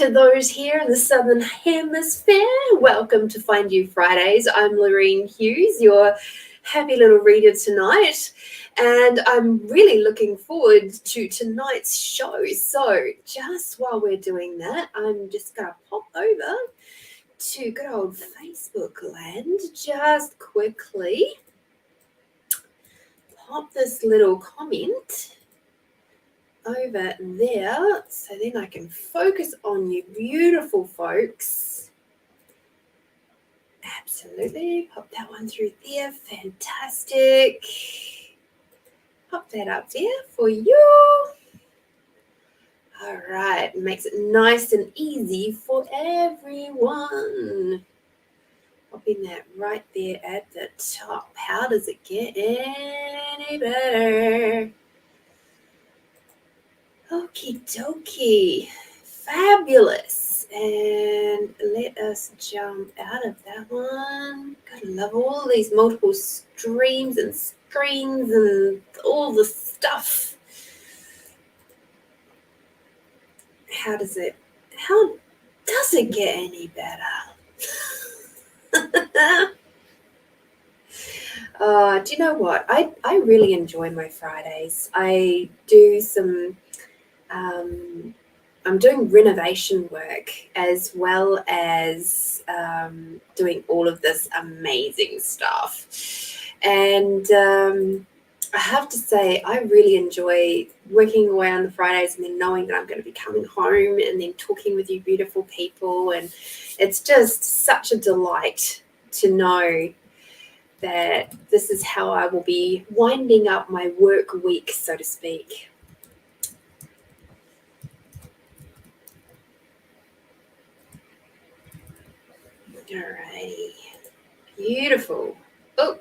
to those here in the Southern Hemisphere. Welcome to Find You Fridays. I'm Lorraine Hughes, your happy little reader tonight, and I'm really looking forward to tonight's show. So just while we're doing that, I'm just going to pop over to good old Facebook land just quickly. Pop this little comment over there so then I can focus on you beautiful folks. Absolutely. Pop that one through there. Fantastic. Pop that up there for you. All right. Makes it nice and easy for everyone. Popping that right there at the top. How does it get any better? Okie dokie. Fabulous. And let us jump out of that one. Gotta love all these multiple streams and screens and all the stuff. How does it get any better? Do you know what? I really enjoy my Fridays. I do some I'm doing renovation work as well as doing all of this amazing stuff. And I have to say, I really enjoy working away on the Fridays and then knowing that I'm going to be coming home and then talking with you beautiful people. And it's just such a delight to know that this is how I will be winding up my work week, so to speak. Alrighty, beautiful. Oh,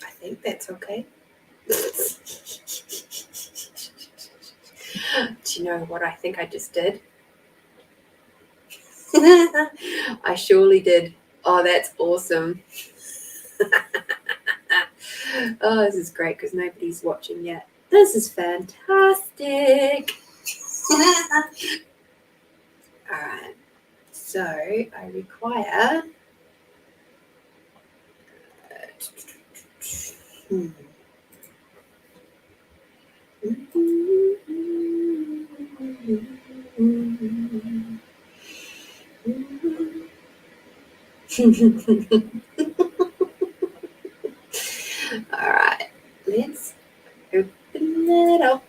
I think that's okay. Do you know what I think I just did? I surely did. Oh, that's awesome. Oh, this is great because nobody's watching yet. This is fantastic. All right, so I require all right, let's open that up.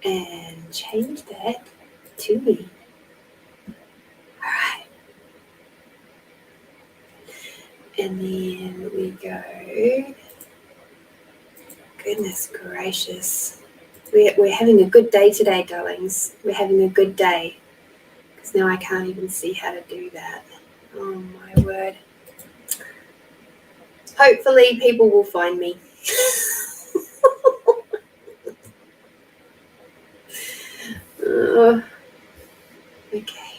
And change that to me. All right. And then we go, goodness gracious. We're having a good day today, darlings. We're having a good day. Because now I can't even see how to do that. Oh, my word. Hopefully people will find me. Okay.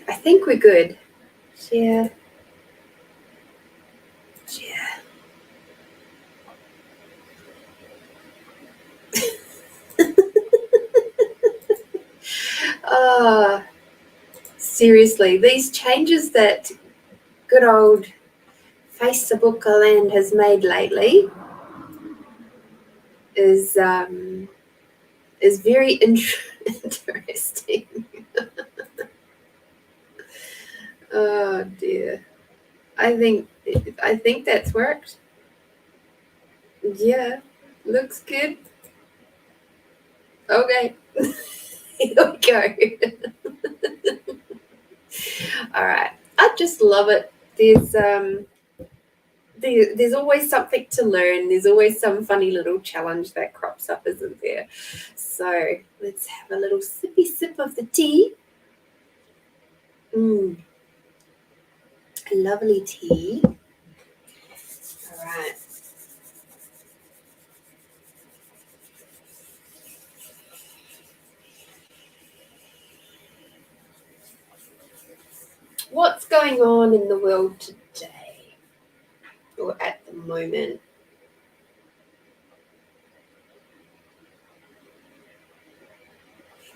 I think we're good. Yeah. Seriously, these changes that good old Facebook land has made lately is very interesting. Oh dear. I think that's worked. Yeah, looks good. Okay. Here we go. All right. I just love it. There's always something to learn. There's always some funny little challenge that crops up, isn't there? So let's have a little sippy sip of the tea. A lovely tea. All right. What's going on in the world today or at the moment?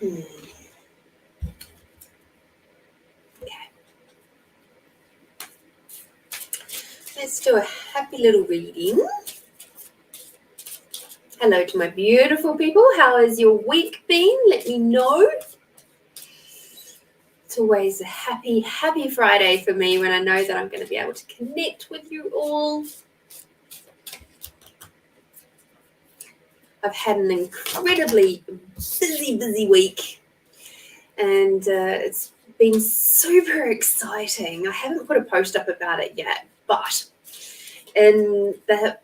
Okay. Let's do a happy little reading. Hello to my beautiful people. How has your week been? Let me know. It's always a happy Friday for me when I know that I'm going to be able to connect with you all. I've had an incredibly busy week, and it's been super exciting. I haven't put a post up about it yet, but in the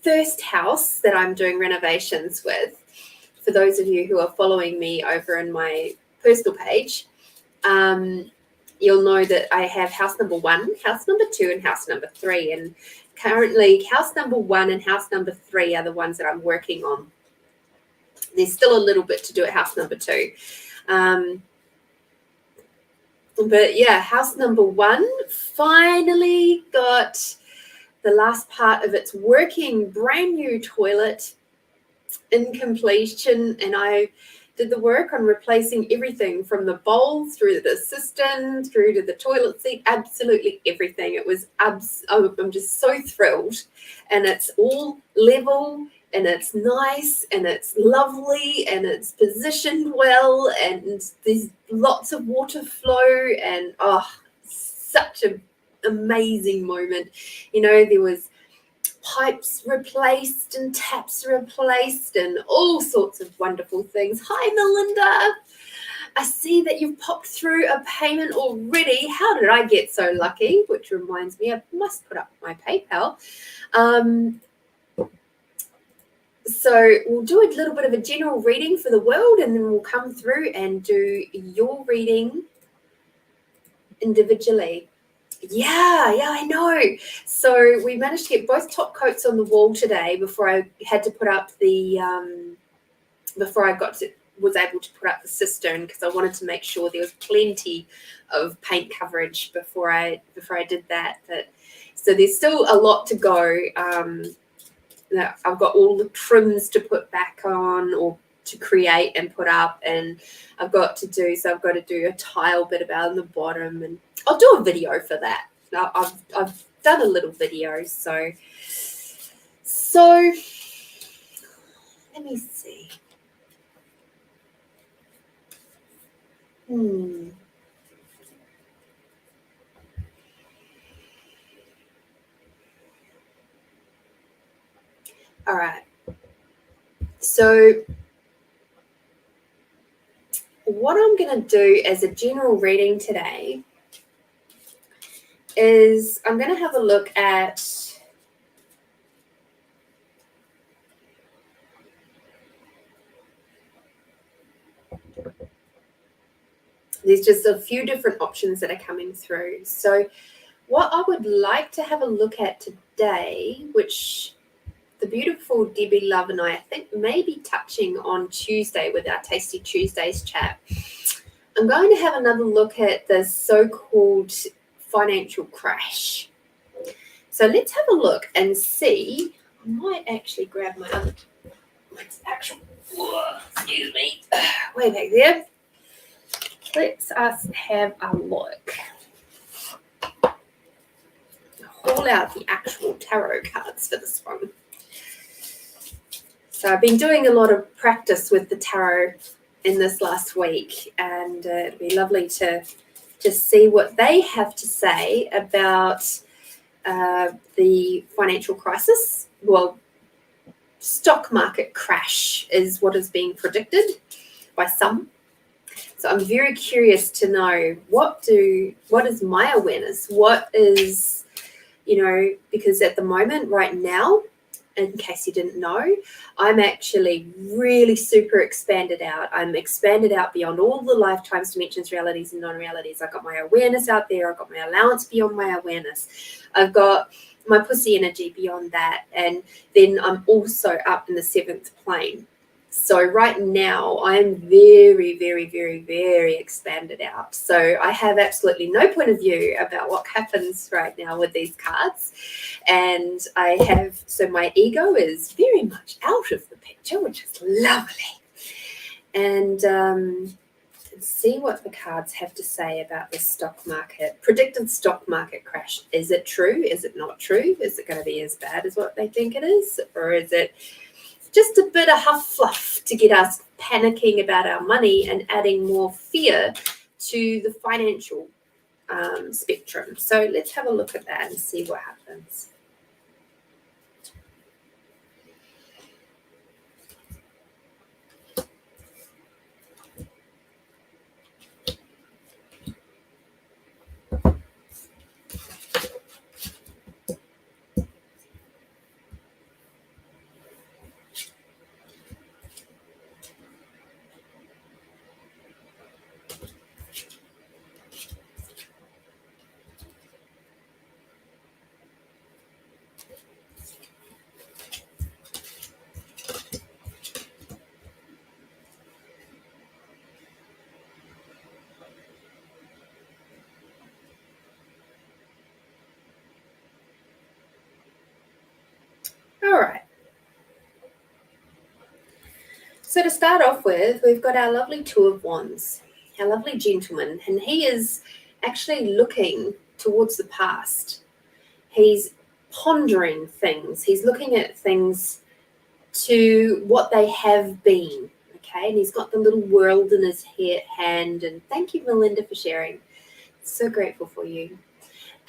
first house that I'm doing renovations with, for those of you who are following me over in my personal page, you'll know that I have house number 1, house number 2, and house number 3. And currently, house number 1 and house number 3 are the ones that I'm working on. There's still a little bit to do at house number 2. But yeah, house number 1 finally got the last part of its working brand new toilet in completion, and I did the work on replacing everything from the bowl through the cistern through to the toilet seat, absolutely everything. It was I'm just so thrilled, and it's all level and it's nice and it's lovely and it's positioned well and there's lots of water flow, and such an amazing moment. You know, there was pipes replaced and taps replaced and all sorts of wonderful things. Hi, Melinda. I see that you've popped through a payment already. How did I get so lucky? Which reminds me, I must put up my PayPal. So we'll do a little bit of a general reading for the world, and then we'll come through and do your reading individually. Yeah, I know. So we managed to get both top coats on the wall today before I had to put up the was able to put up the cistern, because I wanted to make sure there was plenty of paint coverage before I did that. But so there's still a lot to go. I've got all the trims to put back on or to create and put up, and I've got to do a tile bit about on the bottom, and I'll do a video for that. I've done a little video, so let me see. All right. So what I'm going to do as a general reading today is I'm going to have a look at there's just a few different options that are coming through. So what I would like to have a look at today, which the beautiful Debbie Love and I think may be touching on Tuesday with our Tasty Tuesdays chat, I'm going to have another look at the so-called financial crash. So let's have a look and see. I might actually grab my actual, excuse me, way back there. Let's us have a look. Haul out the actual tarot cards for this one. So I've been doing a lot of practice with the tarot in this last week, and it'd be lovely to just see what they have to say about the financial crisis. Well, stock market crash is what is being predicted by some. So I'm very curious to know what is my awareness? What is, because at the moment, right now, in case you didn't know, I'm actually really super expanded out. I'm expanded out beyond all the lifetimes, dimensions, realities, and non-realities. I've got my awareness out there. I've got my allowance beyond my awareness. I've got my pussy energy beyond that. And then I'm also up in the 7th plane. So right now I'm very, very, very, very expanded out. So I have absolutely no point of view about what happens right now with these cards. And so my ego is very much out of the picture, which is lovely. and see what the cards have to say about the stock market. Predicted stock market crash. Is it true? Is it not true? Is it going to be as bad as what they think it is? Or is it just a bit of huff fluff to get us panicking about our money and adding more fear to the financial spectrum? So let's have a look at that and see what happens. All right. So to start off with, we've got our lovely Two of Wands, our lovely gentleman, and he is actually looking towards the past. He's pondering things. He's looking at things to what they have been, okay? And he's got the little world in his hand. And thank you, Melinda, for sharing. So grateful for you.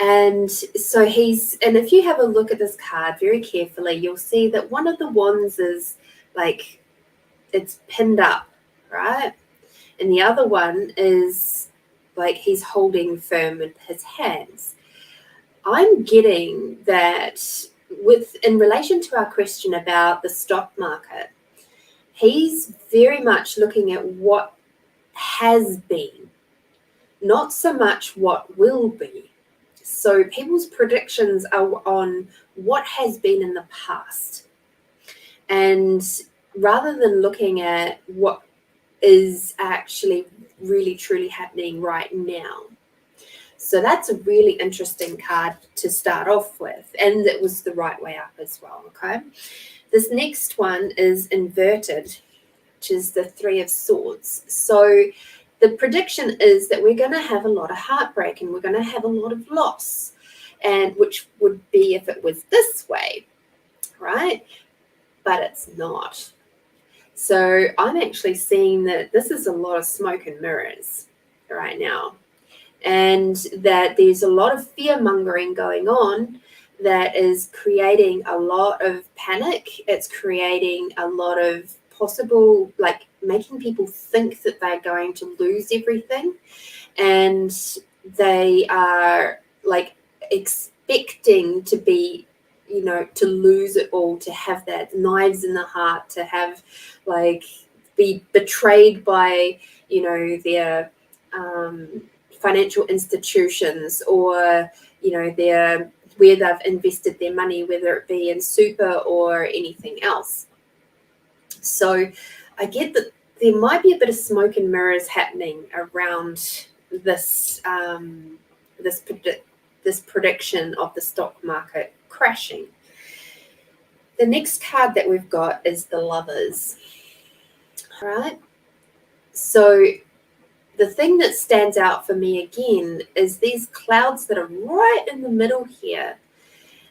And so and if you have a look at this card very carefully, you'll see that one of the wands is like, it's pinned up, right? And the other one is like he's holding firm in his hands. I'm getting that in relation to our question about the stock market, he's very much looking at what has been, not so much what will be. So people's predictions are on what has been in the past. And rather than looking at what is actually really truly happening right now. So that's a really interesting card to start off with. And it was the right way up as well, okay? This next one is inverted, which is the Three of Swords. So the prediction is that we're going to have a lot of heartbreak and we're going to have a lot of loss, and which would be if it was this way, right? But it's not. So I'm actually seeing that this is a lot of smoke and mirrors right now, and that there's a lot of fear mongering going on that is creating a lot of panic. It's creating a lot of possible, like making people think that they're going to lose everything, and they are like expecting to be, to lose it all, to have that knives in the heart, to have like be betrayed by, their financial institutions, or, their where they've invested their money, whether it be in super or anything else. So I get that there might be a bit of smoke and mirrors happening around this this prediction of the stock market crashing. The next card that we've got is the Lovers. All right. So the thing that stands out for me again is these clouds that are right in the middle here.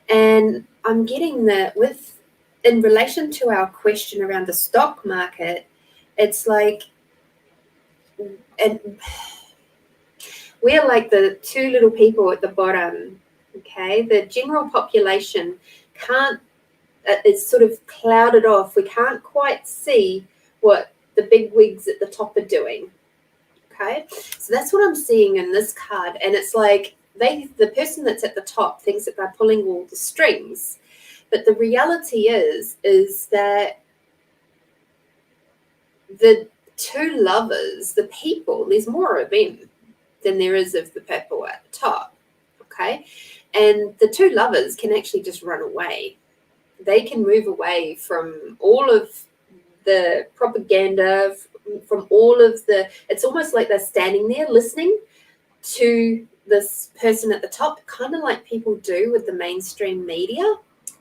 And I'm getting that in relation to our question around the stock market, it's like, and we're like the two little people at the bottom, okay? The general population it's sort of clouded off. We can't quite see what the big wigs at the top are doing, okay? So that's what I'm seeing in this card. And it's like the person that's at the top thinks that they're pulling all the strings. But the reality is that the two lovers, the people, there's more of them than there is of the people at the top, okay? And the two lovers can actually just run away. They can move away from all of the propaganda, from all of it's almost like they're standing there listening to this person at the top, kind of like people do with the mainstream media.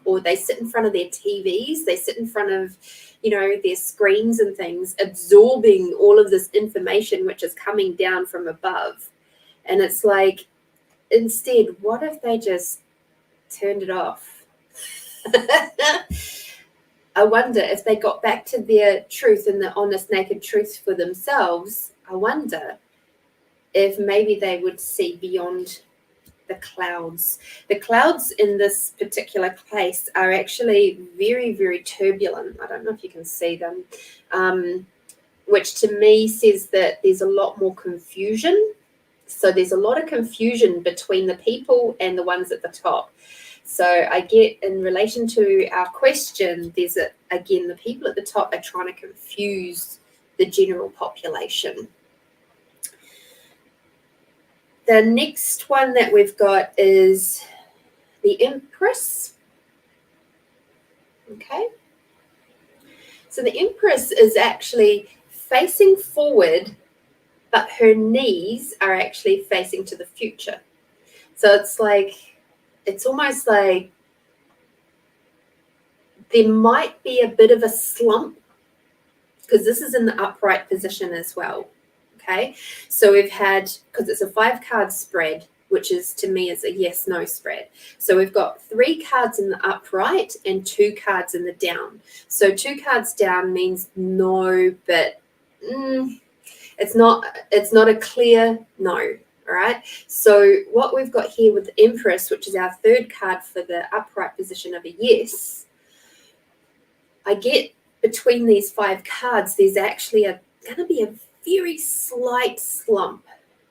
or they sit in front of their TVs, they sit in front of, their screens and things, absorbing all of this information which is coming down from above. And it's like, instead, what if they just turned it off? I wonder if they got back to their truth and the honest, naked truth for themselves. I wonder if maybe they would see beyond the clouds. The clouds in this particular place are actually very, very turbulent. I don't know if you can see them, which to me says that there's a lot more confusion. So there's a lot of confusion between the people and the ones at the top. So I get, in relation to our question, there's again, the people at the top are trying to confuse the general population. The next one that we've got is the Empress. Okay. So the Empress is actually facing forward, but her knees are actually facing to the future. So it's almost like there might be a bit of a slump, because this is in the upright position as well. Okay, so we've had, because it's a 5-card spread, which is, to me, is a yes-no spread. So we've got 3 cards in the upright and 2 cards in the down. So 2 cards down means no, but it's not a clear no. All right. So what we've got here with the Empress, which is our 3rd card for the upright position of a yes, I get between these 5 cards, there's actually going to be a very slight slump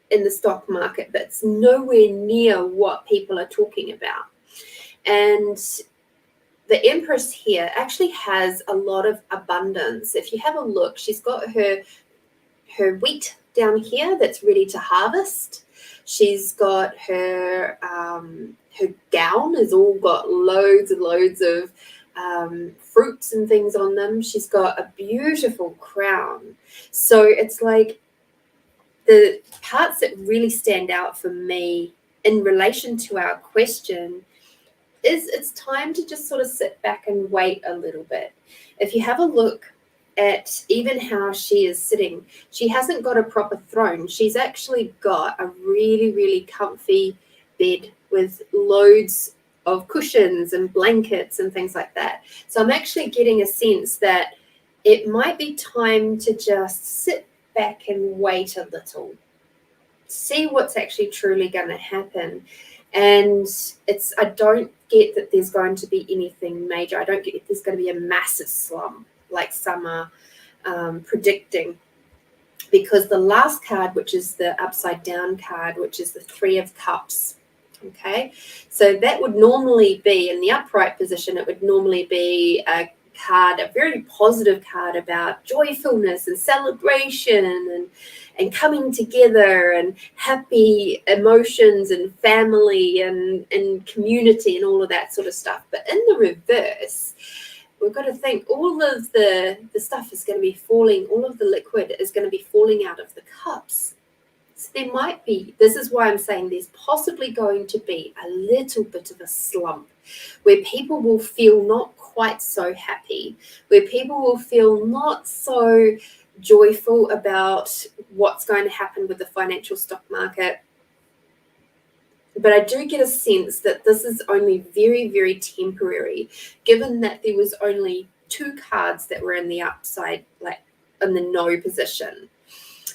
in the stock market, but it's nowhere near what people are talking about. And the Empress here actually has a lot of abundance. If you have a look, she's got her wheat down here that's ready to harvest. She's got her gown has all got loads and loads of fruits and things on them. She's got a beautiful crown. So it's like the parts that really stand out for me in relation to our question is it's time to just sort of sit back and wait a little bit. If you have a look at even how she is sitting, she hasn't got a proper throne. She's actually got a really, really comfy bed with loads of cushions and blankets and things like that. So I'm actually getting a sense that it might be time to just sit back and wait a little, see what's actually truly going to happen. And I don't get that there's going to be anything major. I don't get that there's going to be a massive slump like some are predicting, because the last card, which is the upside down card, which is the 3 of Cups, okay, so that would normally be in the upright position, it would normally be a very positive card about joyfulness and celebration and coming together and happy emotions and family and community and all of that sort of stuff. But in the reverse, we've got to think all of the stuff is going to be falling, all of the liquid is going to be falling out of the cups. So there might be, this is why I'm saying there's possibly going to be a little bit of a slump where people will feel not quite so happy, where people will feel not so joyful about what's going to happen with the financial stock market. But I do get a sense that this is only very, very temporary, given that there was only 2 cards that were in the upside, like in the no position.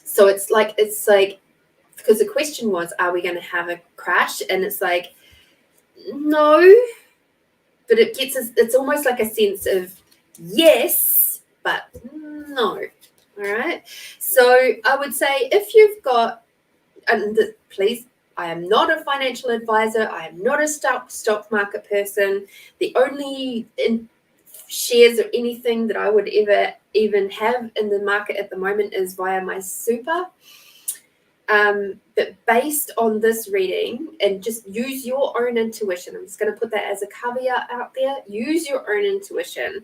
So it's like, because the question was, are we going to have a crash? And it's like, no, but it gets us, it's almost like a sense of yes, but no. All right. So I would say if you've got, and please, I am not a financial advisor. I am not a stock market person. The only shares or anything that I would ever even have in the market at the moment is via my super. But based on this reading, and just use your own intuition, I'm just going to put that as a caveat out there, use your own intuition.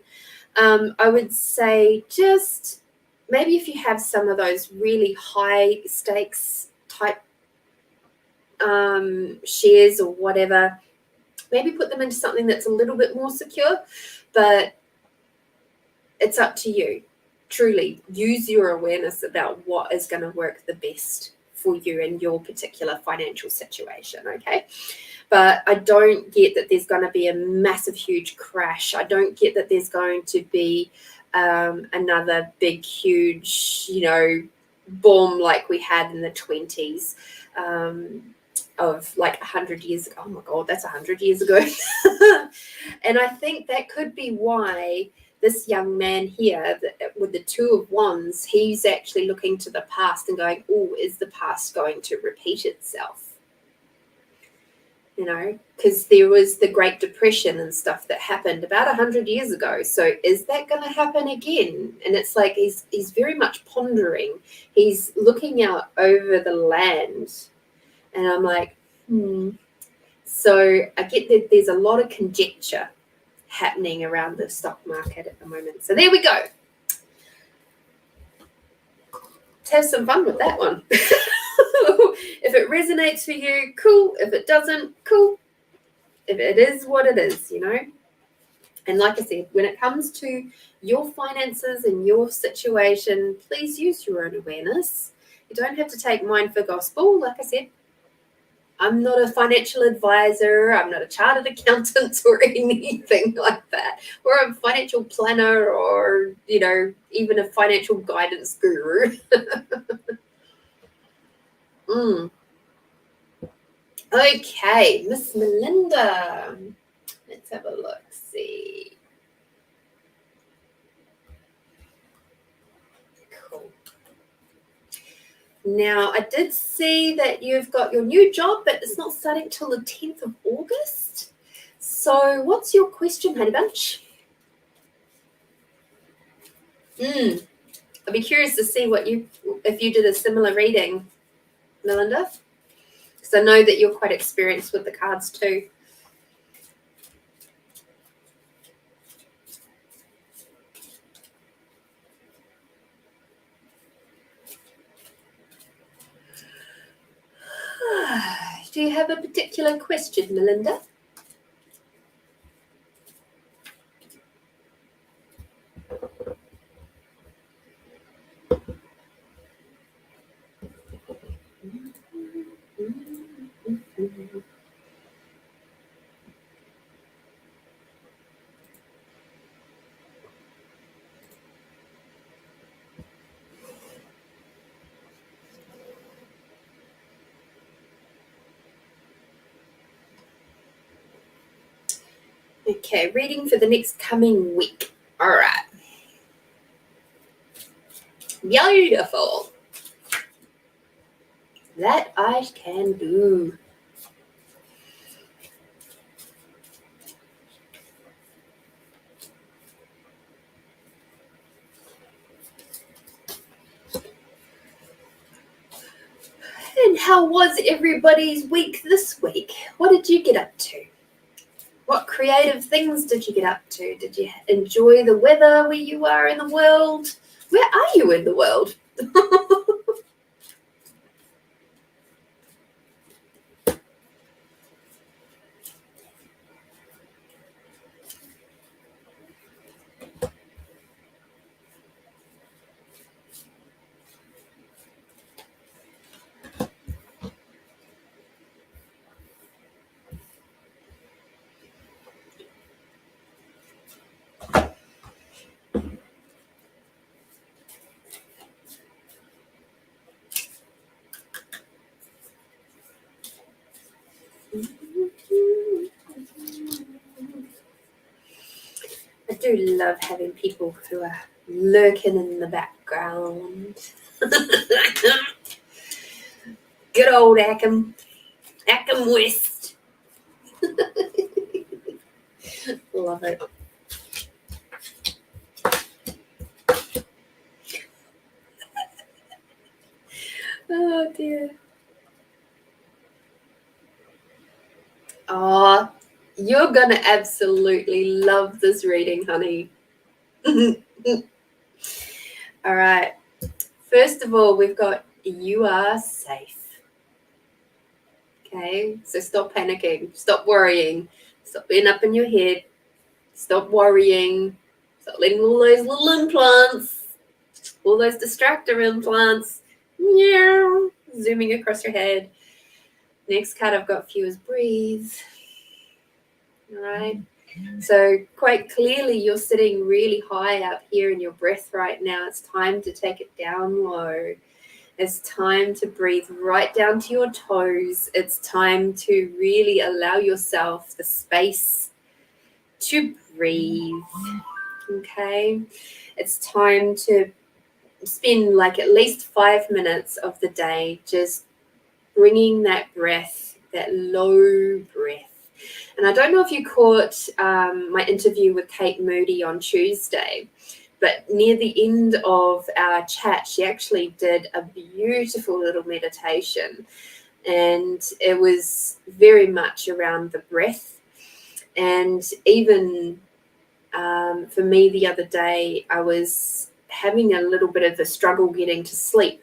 I would say just maybe if you have some of those really high stakes type shares or whatever, maybe put them into something that's a little bit more secure, but it's up to you. Truly use your awareness about what is going to work the best for you in your particular financial situation, okay? But I don't get that there's going to be a massive, huge crash. I don't get that there's going to be another big, huge, boom like we had in the 20s of like 100 years ago. Oh my God, that's 100 years ago. And I think that could be why this young man here with the Two of Wands, he's actually looking to the past and going, oh, is the past going to repeat itself? Because there was the Great Depression and stuff that happened about 100 years ago. So is that going to happen again? And it's like he's very much pondering. He's looking out over the land. And I'm like, So I get that there's a lot of conjecture happening around the stock market at the moment. So there we go. Let's have some fun with that one. If it resonates for you, cool. If it doesn't, cool. If it is what it is, And like I said, when it comes to your finances and your situation, please use your own awareness. You don't have to take mine for gospel. Like I said, I'm not a financial advisor. I'm not a chartered accountant or anything like that, or a financial planner or, even a financial guidance guru. Okay, Miss Melinda. Let's have a look. See. Cool. Now, I did see that you've got your new job, but it's not starting till the 10th of August. So what's your question, Honey Bunch? I'd be curious to see if you did a similar reading, Melinda. Because I know that you're quite experienced with the cards too. Do you have a particular question, Melinda? Okay, reading for the next coming week. All right. Beautiful. That I can do. And how was everybody's week this week? What did you get up to? What creative things did you get up to? Did you enjoy the weather where you are in the world? Where are you in the world? I do love having people who are lurking in the background. Good old Ackham West. Love it. Oh dear. Oh, you're gonna absolutely love this reading, honey. All right. First of all, we've got you are safe. Okay, so stop panicking, stop worrying. Stop being up in your head. Stop worrying. Stop letting all those little implants, all those distractor implants, zooming across your head. Next card I've got for you is breathe. All right. So quite clearly you're sitting really high up here in your breath right now. It's time to take it down low. It's time to breathe right down to your toes. It's time to really allow yourself the space to breathe. Okay. It's time to spend like at least 5 minutes of the day just bringing that breath, that low breath. And I don't know if you caught my interview with Kate Moody on Tuesday, but near the end of our chat, she actually did a beautiful little meditation. And it was very much around the breath. And even for me the other day, I was having a little bit of a struggle getting to sleep.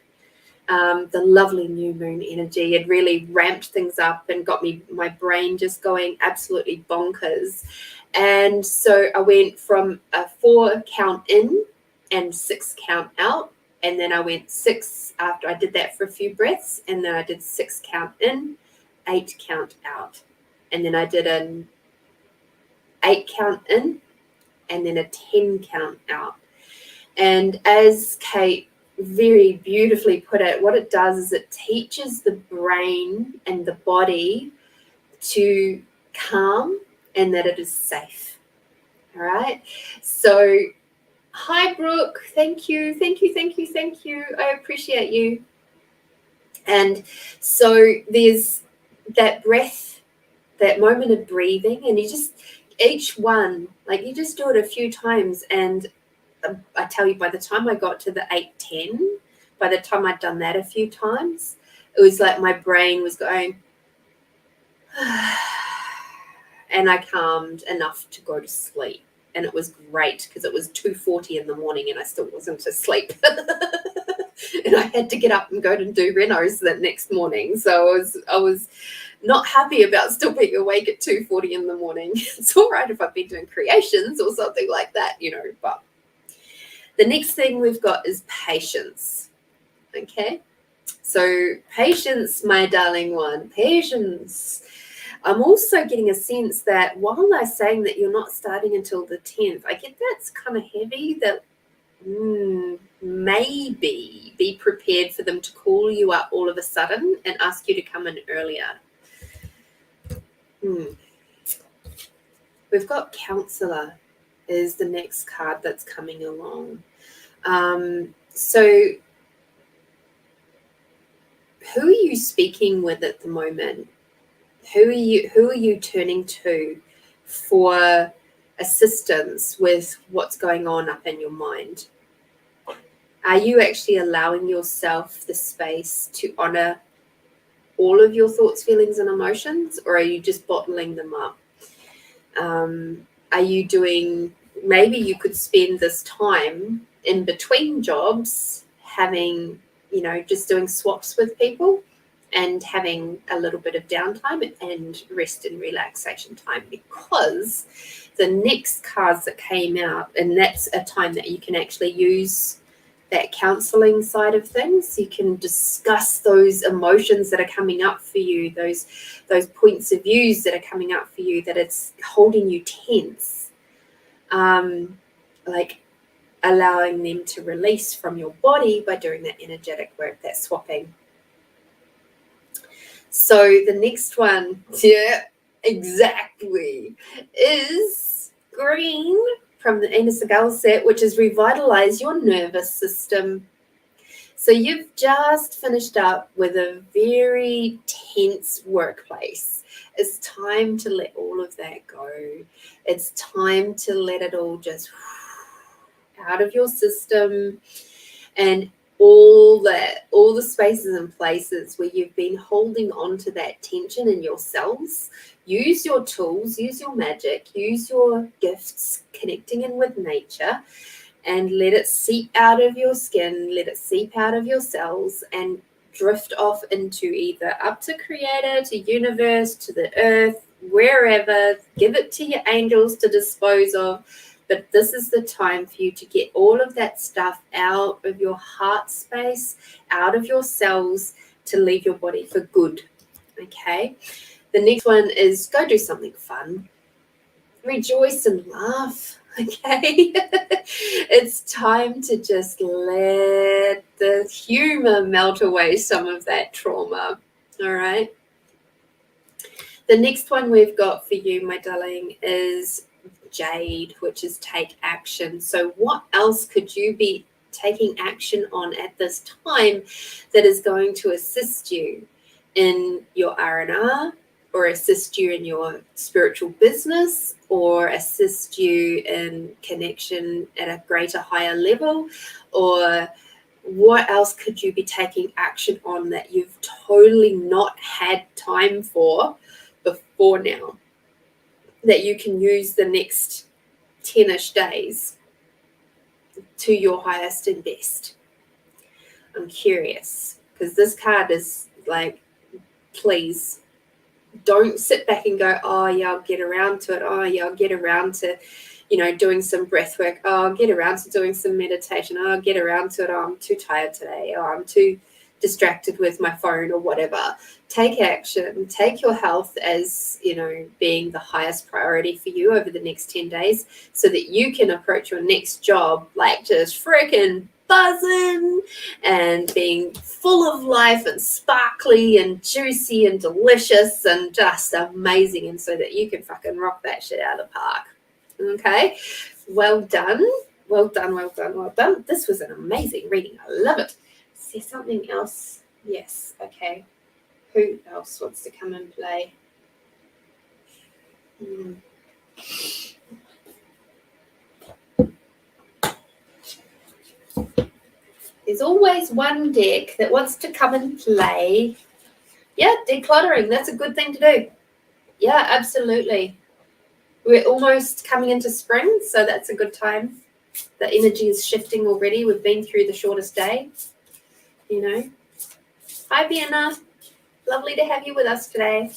The lovely new moon energy had really ramped things up and got my brain just going absolutely bonkers. And so I went from a 4 count in and 6 count out. And then I went 6 after I did that for a few breaths. And then I did 6 count in, 8 count out. And then I did an 8 count in and then a 10 count out. And as Kate very beautifully put it, what it does is it teaches the brain and the body to calm and that it is safe. All right. So, hi, Brooke. Thank you. I appreciate you. And so there's that breath, that moment of breathing, and you just, each one, like you just do it a few times. And I tell you, by the time I got to the 8-10, by the time I'd done that a few times, it was like my brain was going, and I calmed enough to go to sleep. And it was great because it was 2:40 in the morning and I still wasn't asleep. And I had to get up and go to do renos that next morning. So I was not happy about still being awake at 2:40 in the morning. It's all right if I've been doing creations or something like that, but the next thing we've got is patience. Okay. So patience, my darling one, patience. I'm also getting a sense that while they're saying that you're not starting until the 10th, I get that's kind of heavy, that maybe be prepared for them to call you up all of a sudden and ask you to come in earlier. We've got counselor is the next card that's coming along. So who are you speaking with at the moment? Who are you turning to for assistance with what's going on up in your mind? Are you actually allowing yourself the space to honor all of your thoughts, feelings, and emotions, or are you just bottling them up? Are you doing, maybe you could spend this time in between jobs having, just doing swaps with people and having a little bit of downtime and rest and relaxation time, because the next cards that came out, and that's a time that you can actually use that counseling side of things. You can discuss those emotions that are coming up for you, those points of views that are coming up for you, that it's holding you tense, like allowing them to release from your body by doing that energetic work, that swapping. So the next one, yeah, exactly, is green from the Ina Segal set, which is revitalize your nervous system. So you've just finished up with a very tense workplace. It's time to let all of that go. It's time to let it all just out of your system, and all the spaces and places where you've been holding on to that tension in your cells. Use your tools, use your magic, use your gifts, connecting in with nature, and let it seep out of your skin, let it seep out of your cells, and drift off into either up to Creator, to universe, to the earth, wherever, give it to your angels to dispose of. But this is the time for you to get all of that stuff out of your heart space, out of your cells, to leave your body for good. Okay. The next one is go do something fun. Rejoice and laugh. Okay. It's time to just let the humor melt away some of that trauma. All right. The next one we've got for you, my darling, is Jade, which is take action. So what else could you be taking action on at this time that is going to assist you in your R&R, or assist you in your spiritual business, or assist you in connection at a greater, higher level? Or what else could you be taking action on that you've totally not had time for before now, that you can use the next 10-ish days to your highest and best? I'm curious, because this card is like, please don't sit back and go, oh yeah, I'll get around to it. Oh yeah, I'll get around to, doing some breath work. Oh, I'll get around to doing some meditation. Oh, I'll get around to it. Oh, I'm too tired today. Oh, I'm too distracted with my phone or whatever. Take action. Take your health as, being the highest priority for you over the next 10 days, so that you can approach your next job like just freaking buzzing and being full of life and sparkly and juicy and delicious and just amazing, and so that you can fucking rock that shit out of the park. Okay, well done. Well done, well done, well done. This was an amazing reading. I love it. Is there something else? Yes, okay. Who else wants to come and play? There's always one deck that wants to come and play. Yeah, decluttering. That's a good thing to do. Yeah, absolutely. We're almost coming into spring, so that's a good time. The energy is shifting already. We've been through the shortest day, Hi, Vienna. Lovely to have you with us today.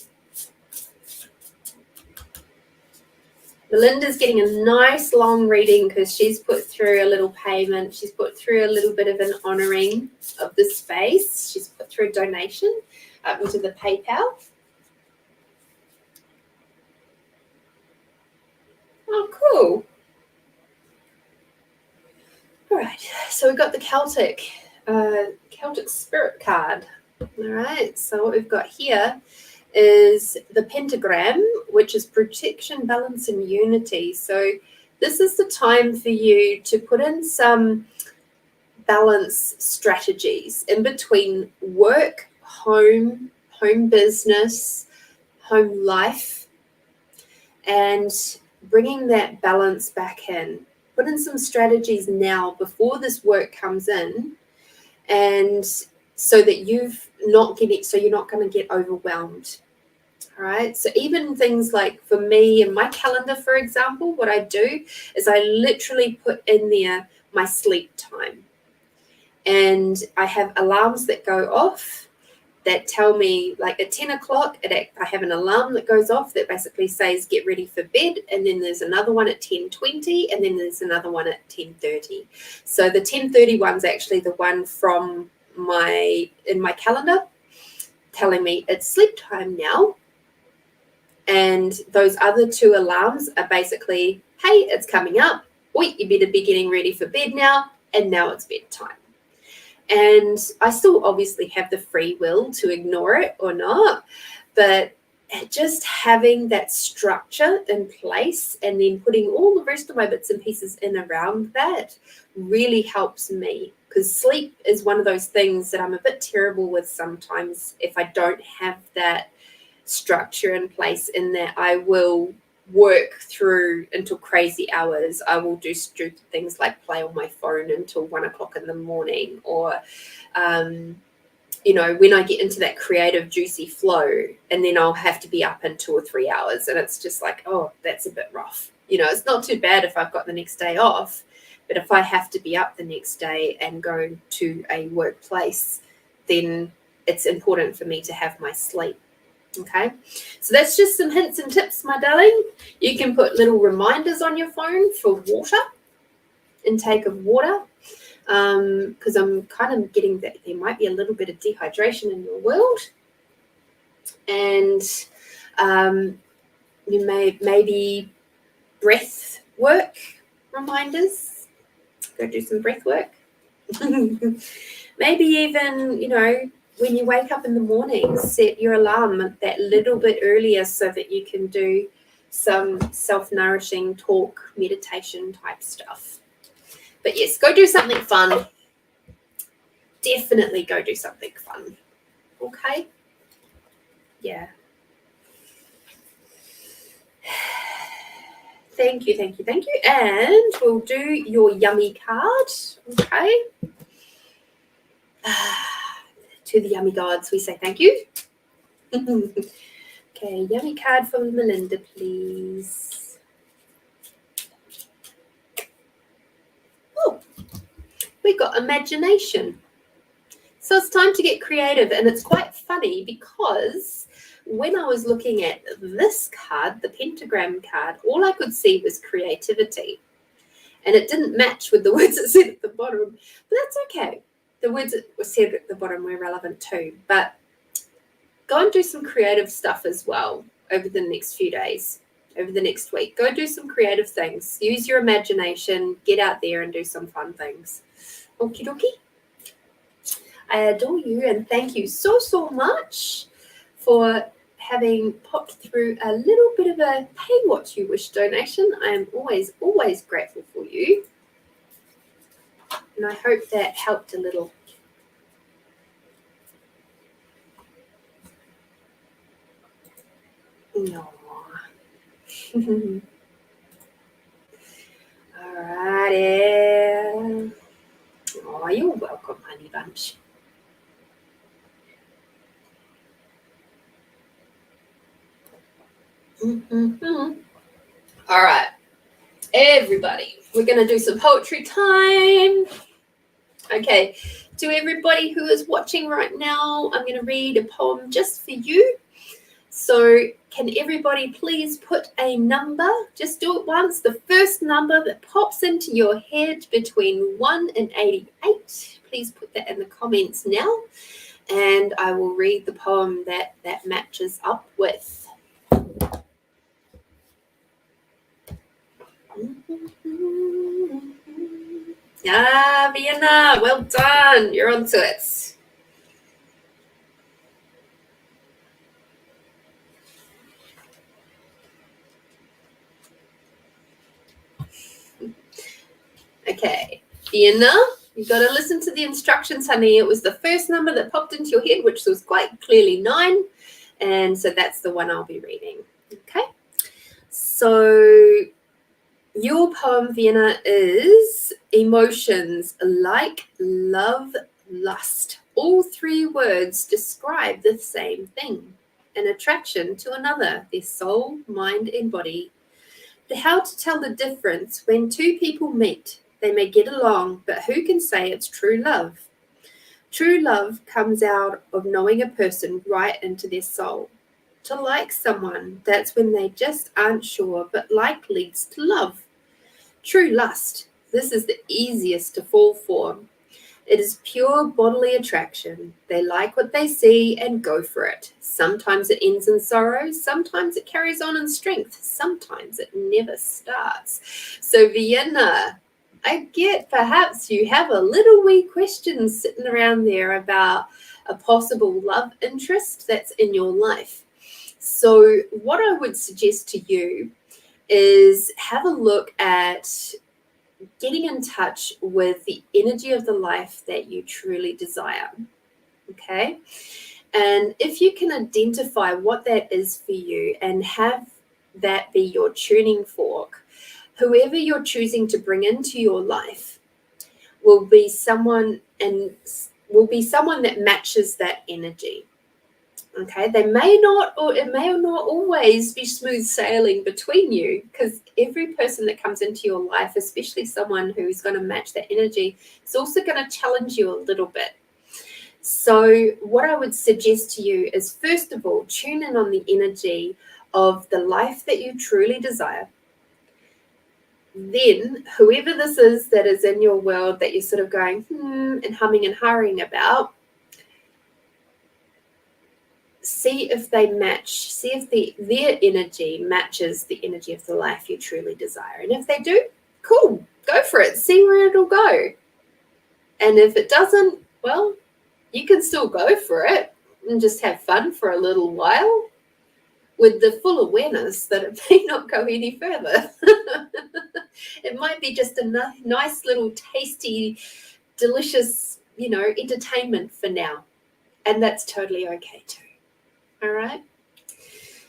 Melinda's getting a nice long reading because she's put through a little payment. She's put through a little bit of an honouring of the space. She's put through a donation up into the PayPal. Oh, cool. All right, so we've got the Celtic Spirit card. All right, so what we've got here is the pentagram, which is protection, balance, and unity. So this is the time for you to put in some balance strategies in between work, home business, home life, and bringing that balance back in. Put in some strategies now before this work comes in, and so that you're not going to get overwhelmed. All right. So even things like, for me in my calendar, for example, what I do is I literally put in there my sleep time, and I have alarms that go off that tell me, like at 10 o'clock, I have an alarm that goes off that basically says get ready for bed, and then there's another one at 10:20, and then there's another one at 10:30. So the 10:30 one's actually the one from in my calendar telling me it's sleep time now. And those other two alarms are basically, hey, it's coming up. Oi, you better be getting ready for bed now. And now it's bedtime. And I still obviously have the free will to ignore it or not. But just having that structure in place and then putting all the rest of my bits and pieces in around that really helps me. Because sleep is one of those things that I'm a bit terrible with sometimes. If I don't have that structure in place, in that I will work through until crazy hours. I will do stupid things like play on my phone until 1 o'clock in the morning, or when I get into that creative juicy flow, and then I'll have to be up in 2 or 3 hours, and it's just like, oh, that's a bit rough. It's not too bad if I've got the next day off, but if I have to be up the next day and go to a workplace, then it's important for me to have my sleep. Okay, so that's just some hints and tips, my darling. You can put little reminders on your phone for water, intake of water, because I'm kind of getting that there might be a little bit of dehydration in your world. And you maybe breath work reminders. Go do some breath work. Maybe even, when you wake up in the morning, set your alarm that little bit earlier so that you can do some self-nourishing talk, meditation type stuff. But yes, go do something fun. Definitely go do something fun. Okay? Yeah. Thank you. And we'll do your yummy card. Okay? To the yummy gods, we say thank you. Okay, yummy card for Melinda, please. Oh, we got imagination. So it's time to get creative, and it's quite funny because when I was looking at this card, the pentagram card, all I could see was creativity. And it didn't match with the words it said at the bottom, but that's okay. The words that were said at the bottom were relevant too, but go and do some creative stuff as well over the next few days, over the next week. Go do some creative things. Use your imagination. Get out there and do some fun things. Okie dokie. I adore you, and thank you so much for having popped through a little bit of a pay what you wish donation. I am always grateful for you, and I hope that helped a little. No. Alrighty. Oh, you're welcome, honey bunch. All right, everybody, we're going to do some poetry time. Okay, to everybody who is watching right now, I'm going to read a poem just for you. So can everybody please put a number, just do it once, the first number that pops into your head between 1 and 88. Please put that in the comments now, and I will read the poem that matches up with. Ah, Vienna, well done. You're onto it. Okay, Vienna, you've got to listen to the instructions, honey. It was the first number that popped into your head, which was quite clearly 9. And so that's the one I'll be reading. Okay, so your poem, Vienna, is emotions like love, lust. All 3 words describe the same thing, an attraction to another, their soul, mind, and body. How to tell the difference when 2 people meet. They may get along, but who can say it's true love? True love comes out of knowing a person right into their soul. To like someone, that's when they just aren't sure, but like leads to love. True lust, this is the easiest to fall for. It is pure bodily attraction. They like what they see and go for it. Sometimes it ends in sorrow. Sometimes it carries on in strength. Sometimes it never starts. So Vienna, I get perhaps you have a little wee question sitting around there about a possible love interest that's in your life. So what I would suggest to you is have a look at getting in touch with the energy of the life that you truly desire. Okay? And if you can identify what that is for you and have that be your tuning fork, whoever you're choosing to bring into your life will be someone that matches that energy. Okay, they may not, or it may not always be smooth sailing between you, because every person that comes into your life, especially someone who's going to match that energy, is also going to challenge you a little bit. So what I would suggest to you is, first of all, tune in on the energy of the life that you truly desire. Then whoever this is that is in your world that you're sort of going, and humming and hurrying about, see if they match, see if their energy matches the energy of the life you truly desire. And if they do, cool, go for it. See where it'll go. And if it doesn't, well, you can still go for it and just have fun for a little while with the full awareness that it may not go any further. It might be just a nice little tasty, delicious, entertainment for now. And that's totally okay too. All right?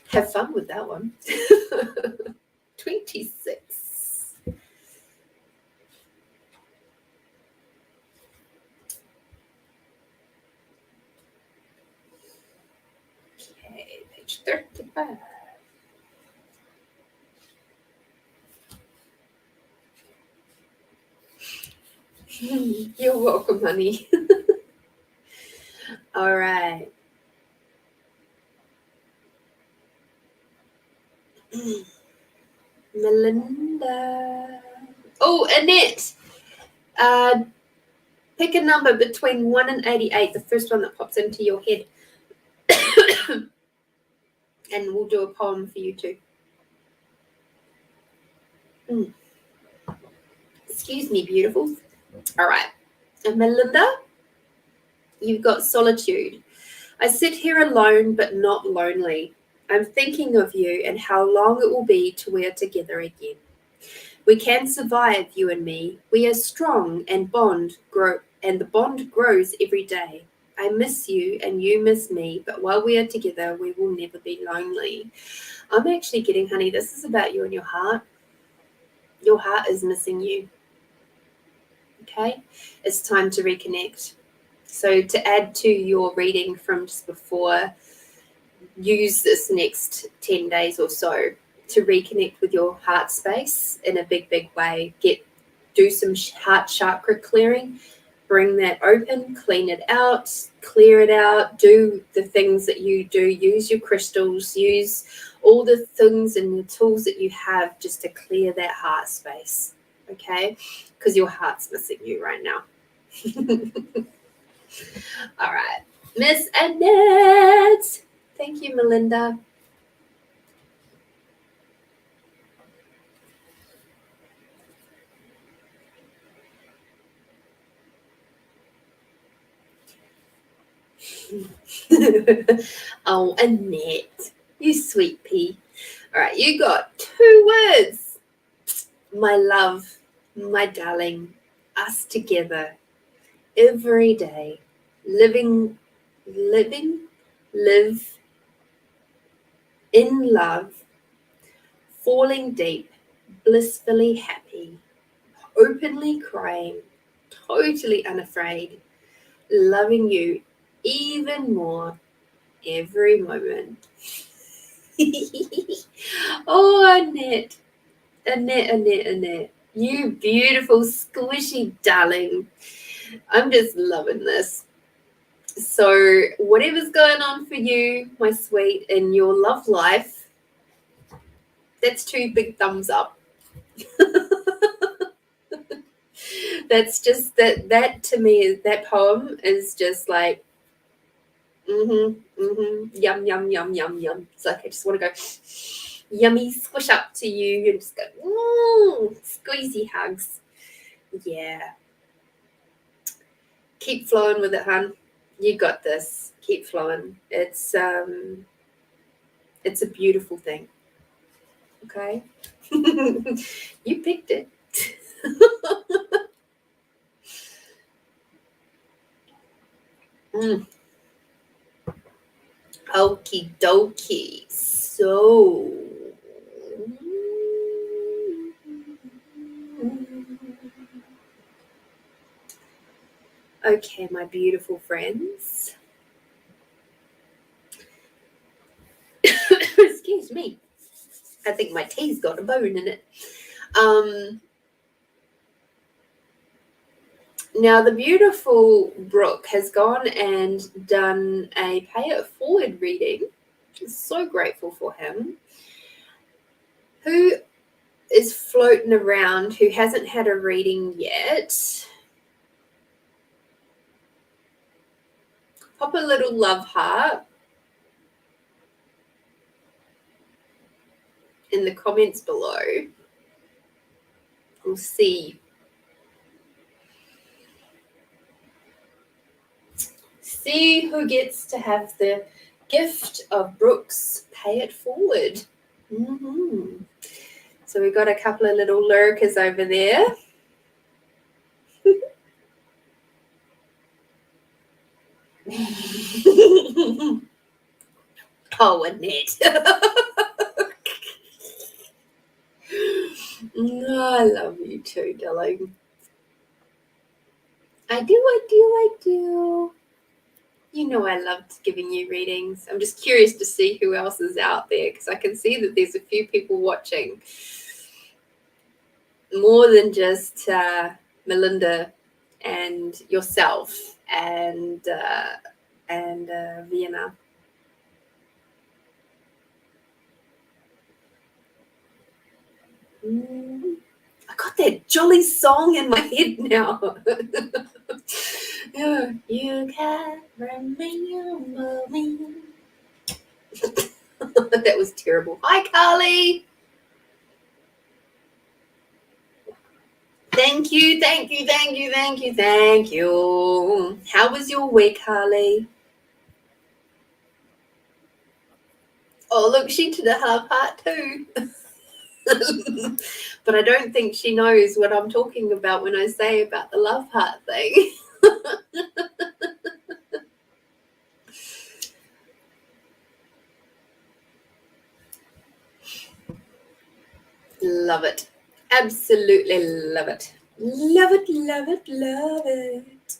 Have fun with that one. 26. Okay, page 35. You're welcome, honey. All right. Melinda. Oh, Annette. Pick a number between 1 and 88, the first one that pops into your head. And we'll do a poem for you too. Excuse me, beautiful. All right. And Melinda, you've got solitude. I sit here alone but not lonely. I'm thinking of you and how long it will be till we are together again. We can survive, you and me. We are strong and the bond grows every day. I miss you and you miss me, but while we are together, we will never be lonely. I'm actually getting, honey, this is about you and your heart. Your heart is missing you. Okay? It's time to reconnect. So to add to your reading from just before, use this next 10 days or so to reconnect with your heart space in a big, big way. Do some heart chakra clearing, bring that open, clean it out, clear it out, do the things that you do, use your crystals, use all the things and the tools that you have just to clear that heart space, okay? Because your heart's missing you right now. All right, Miss Annette. Thank you, Melinda. Oh, Annette, you sweet pea. All right, you got 2 words. My love, my darling, us together every day, live in love, falling deep, blissfully happy, openly crying, totally unafraid, loving you even more every moment. Oh, Annette, you beautiful, squishy darling. I'm just loving this. So whatever's going on for you, my sweet, in your love life, that's 2 big thumbs up. That's just that to me, that poem is just like, yum, yum, yum, yum, yum. It's like I just want to go yummy, squish up to you and just go, squeezy hugs. Yeah. Keep flowing with it, hun. You got this. Keep flowing. It's a beautiful thing. Okay? You picked it. Okie dokie. So, okay, my beautiful friends. Excuse me. I think my tea's got a bone in it. Now, the beautiful Brooke has gone and done a Pay It Forward reading. I'm so grateful for him. Who is floating around who hasn't had a reading yet? Pop a little love heart in the comments below. We'll see. See who gets to have the gift of Brooke's Pay It Forward. Mm-hmm. So we've got a couple of little lurkers over there. Oh, Annette. I love you too, darling. I do. You know I loved giving you readings. I'm just curious to see who else is out there because I can see that there's a few people watching. More than just Melinda and yourself and Vienna. I got that jolly song in my head now. Yeah, you can't remember me. That was terrible. Hi, Carly. Thank you. How was your week, Carly? Oh, look, she did a half heart too. But I don't think she knows what I'm talking about when I say about the love heart thing. Love it. Absolutely love it. Love it.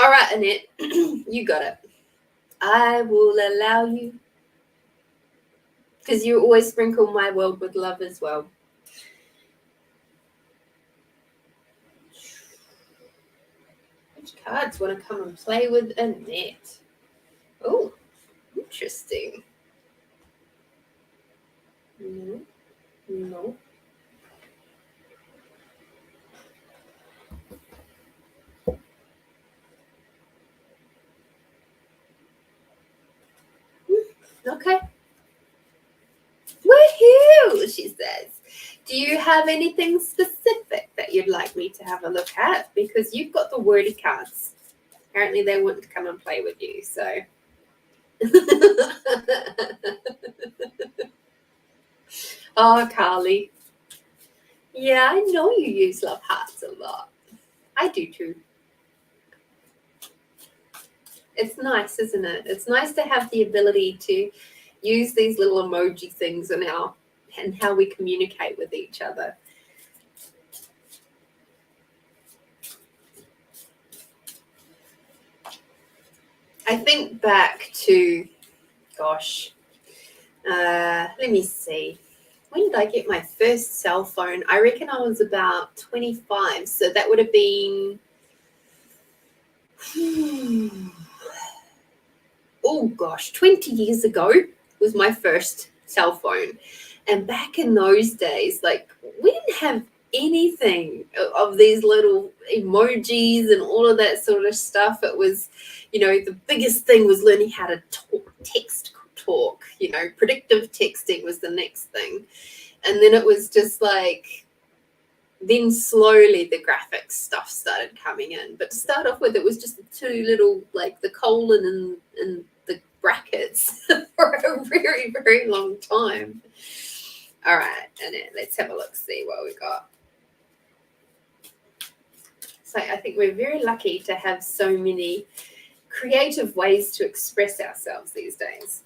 All right, Annette, you got it. I will allow you, because you always sprinkle my world with love as well. Which cards want to come and play with Annette? Oh, interesting. No. Okay. Woohoo, she says. Do you have anything specific that you'd like me to have a look at? Because you've got the wordy cards. Apparently they wouldn't come and play with you, so. Oh, Carly. Yeah, I know you use love hearts a lot. I do too. It's nice, isn't it? It's nice to have the ability to use these little emoji things and how we communicate with each other. I think back to, gosh, let me see. When did I get my first cell phone? I reckon I was about 25. So that would have been, oh gosh, 20 years ago was my first cell phone. And back in those days, like, we didn't have anything of these little emojis and all of that sort of stuff. It was, the biggest thing was learning how to talk. Predictive texting was the next thing. And then it was just like, then slowly the graphics stuff started coming in. But to start off with, it was just the two little, like the colon and the brackets for a very, very long time. All right, and let's have a look, see what we got. So I think we're very lucky to have so many creative ways to express ourselves these days.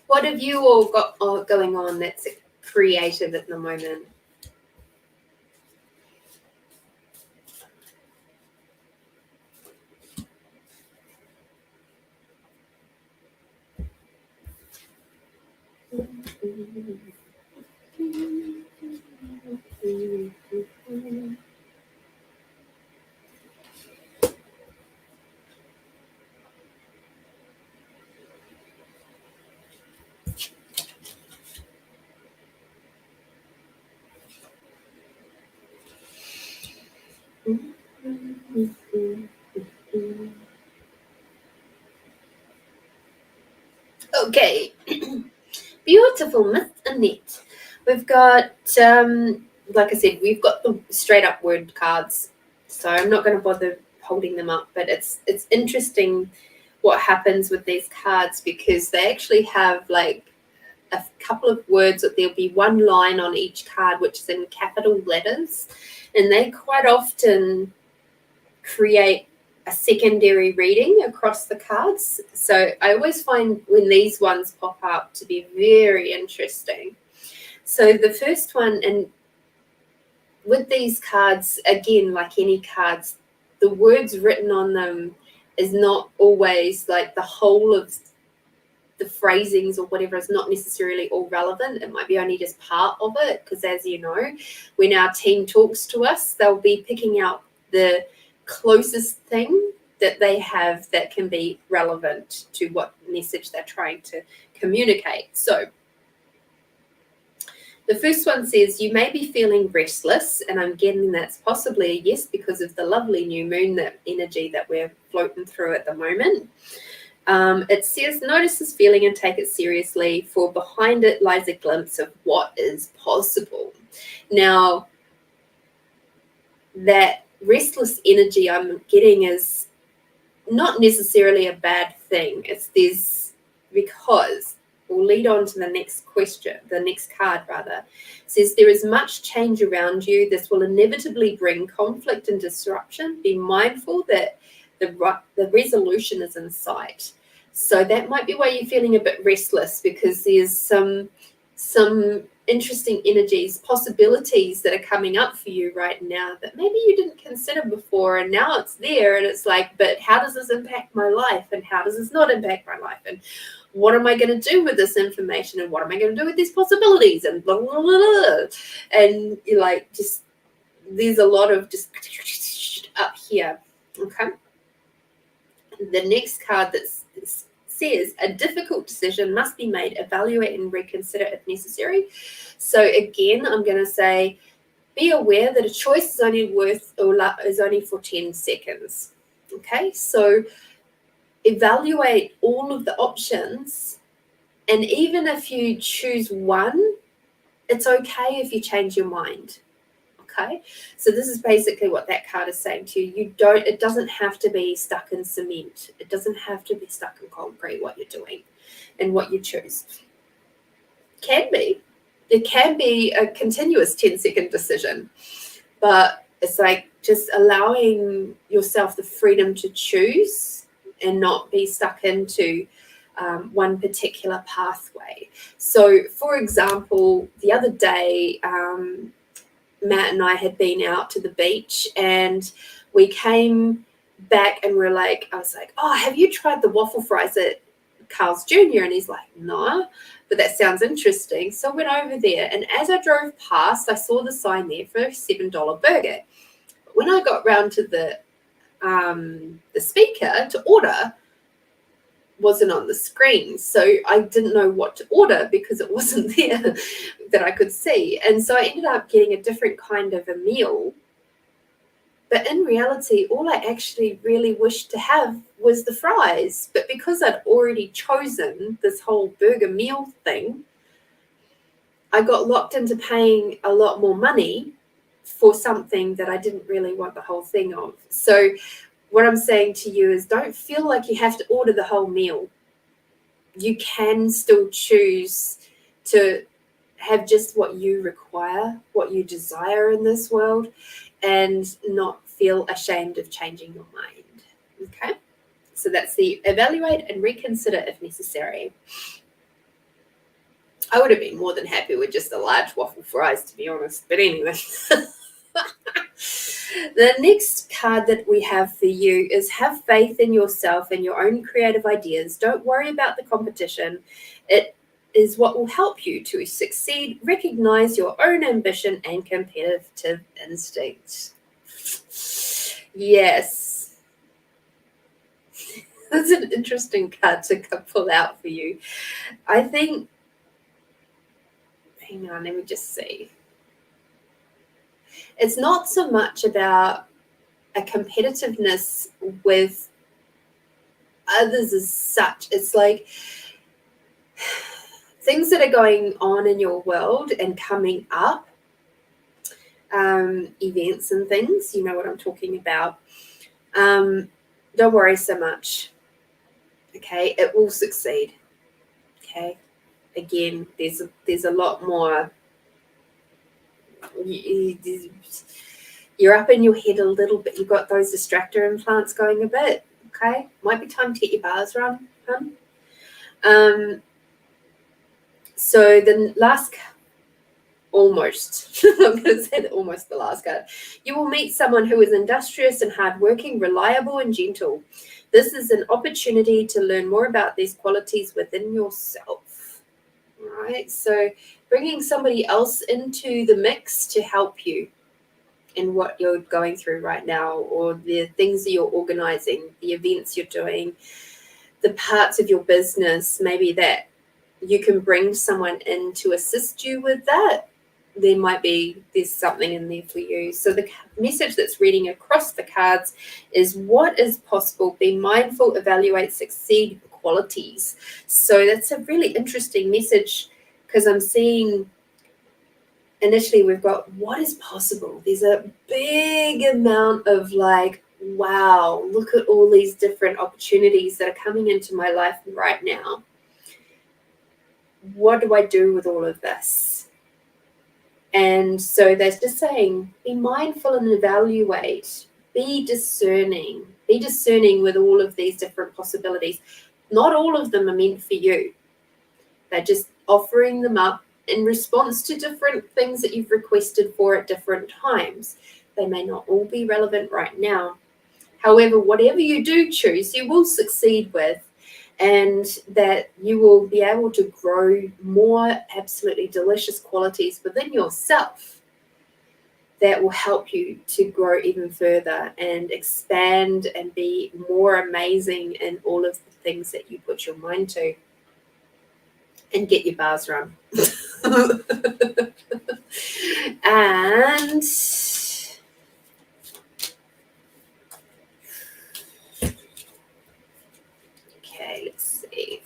What have you all got going on that's creative at the moment. Okay. Beautiful, Miss Annette. We've got, like I said, we've got the straight up word cards, so I'm not going to bother holding them up. But it's interesting what happens with these cards because they actually have like a couple of words. That there'll be one line on each card which is in capital letters, and they quite often create a secondary reading across the cards. So I always find when these ones pop up to be very interesting. So the first one, and with these cards, again, like any cards, the words written on them is not always like the whole of the phrasings or whatever is not necessarily all relevant. It might be only just part of it because, as you know, when our team talks to us, they'll be picking out the closest thing that they have that can be relevant to what message they're trying to communicate. So the first one says, you may be feeling restless, and I'm getting that's possibly a yes because of the lovely new moon, that energy that we're floating through at the moment. It says, notice this feeling and take it seriously, for behind it lies a glimpse of what is possible. Now, that restless energy I'm getting is not necessarily a bad thing. It's this because we'll lead on to the next question, the next card rather. It says, there is much change around you. This will inevitably bring conflict and disruption. Be mindful that the resolution is in sight. So that might be why you're feeling a bit restless, because there's some interesting energies, possibilities that are coming up for you right now that maybe you didn't consider before, and now it's there, and it's like, but how does this impact my life, and how does this not impact my life, and what am I going to do with this information, and what am I going to do with these possibilities, and blah, blah, blah, blah. And you're like, just there's a lot of just up here. Okay, the next card that says, a difficult decision must be made. Evaluate and reconsider if necessary. So again, I'm going to say, be aware that a choice is only for 10 seconds. Okay, so evaluate all of the options, and even if you choose one, it's okay if you change your mind. Okay, so this is basically what that card is saying to you. It doesn't have to be stuck in cement. It doesn't have to be stuck in concrete, what you're doing and what you choose. It can be a continuous 10-second decision, but it's like just allowing yourself the freedom to choose and not be stuck into one particular pathway. So, for example, the other day, Matt and I had been out to the beach, and we came back and I was like, oh, have you tried the waffle fries at Carl's Jr.? And he's like, no, but that sounds interesting. So I went over there, and as I drove past, I saw the sign there for a $7 burger. But when I got round to the speaker to order, wasn't on the screen, so I didn't know what to order because it wasn't there that I could see. And so I ended up getting a different kind of a meal, but in reality all I actually really wished to have was the fries. But because I'd already chosen this whole burger meal thing, I got locked into paying a lot more money for something that I didn't really want the whole thing of. So what I'm saying to you is, don't feel like you have to order the whole meal. You can still choose to have just what you require, what you desire in this world, and not feel ashamed of changing your mind. Okay? So that's the evaluate and reconsider if necessary. I would have been more than happy with just a large waffle fries, to be honest. But anyway. The next card that we have for you is have faith in yourself and your own creative ideas. Don't worry about the competition. It is what will help you to succeed. Recognize your own ambition and competitive instinct. Yes. That's an interesting card to pull out for you. I think, hang on, let me just see. It's not so much about a competitiveness with others as such. It's like things that are going on in your world and coming up, events and things, you know what I'm talking about. Don't worry so much. Okay, it will succeed. Okay, again, there's a lot more. You're up in your head a little bit. You've got those distractor implants going a bit. Okay, might be time to get your bars run, hun. So the last, almost, I'm going to say that almost the last card. You will meet someone who is industrious and hardworking, reliable and gentle. This is an opportunity to learn more about these qualities within yourself. All right, so bringing somebody else into the mix to help you in what you're going through right now, or the things that you're organizing, the events you're doing, the parts of your business, maybe that you can bring someone in to assist you with that. There's something in there for you. So the message that's reading across the cards is what is possible. Be mindful, evaluate, succeed qualities. So that's a really interesting message, because I'm seeing initially we've got what is possible. There's a big amount of like, wow, look at all these different opportunities that are coming into my life right now. What do I do with all of this? And so they're just saying, be mindful and evaluate, be discerning with all of these different possibilities. Not all of them are meant for you. They're just offering them up in response to different things that you've requested for at different times. They may not all be relevant right now. However, whatever you do choose, you will succeed with, and that you will be able to grow more absolutely delicious qualities within yourself that will help you to grow even further and expand and be more amazing in all of the things that you put your mind to. And get your bars run. And okay, let's see.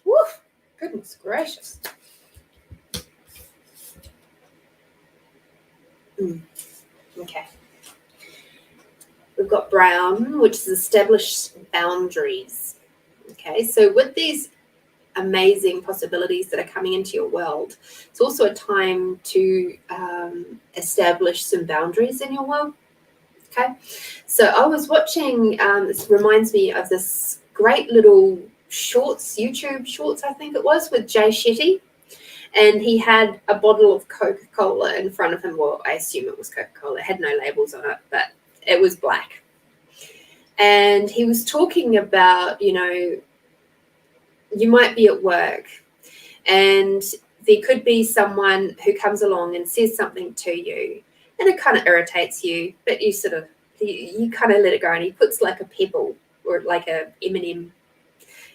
Woo, goodness gracious. Okay. We've got brown, which is establish boundaries. Okay, so with these amazing possibilities that are coming into your world, it's also a time to establish some boundaries in your world. Okay, so I was watching, this reminds me of this great little shorts, YouTube shorts, I think it was, with Jay Shetty. And he had a bottle of Coca-Cola in front of him. Well, I assume it was Coca-Cola. It had no labels on it, but it was black. And he was talking about, you know, you might be at work and there could be someone who comes along and says something to you and it kind of irritates you, but you sort of, you kind of let it go, and he puts like a pebble or like a M&M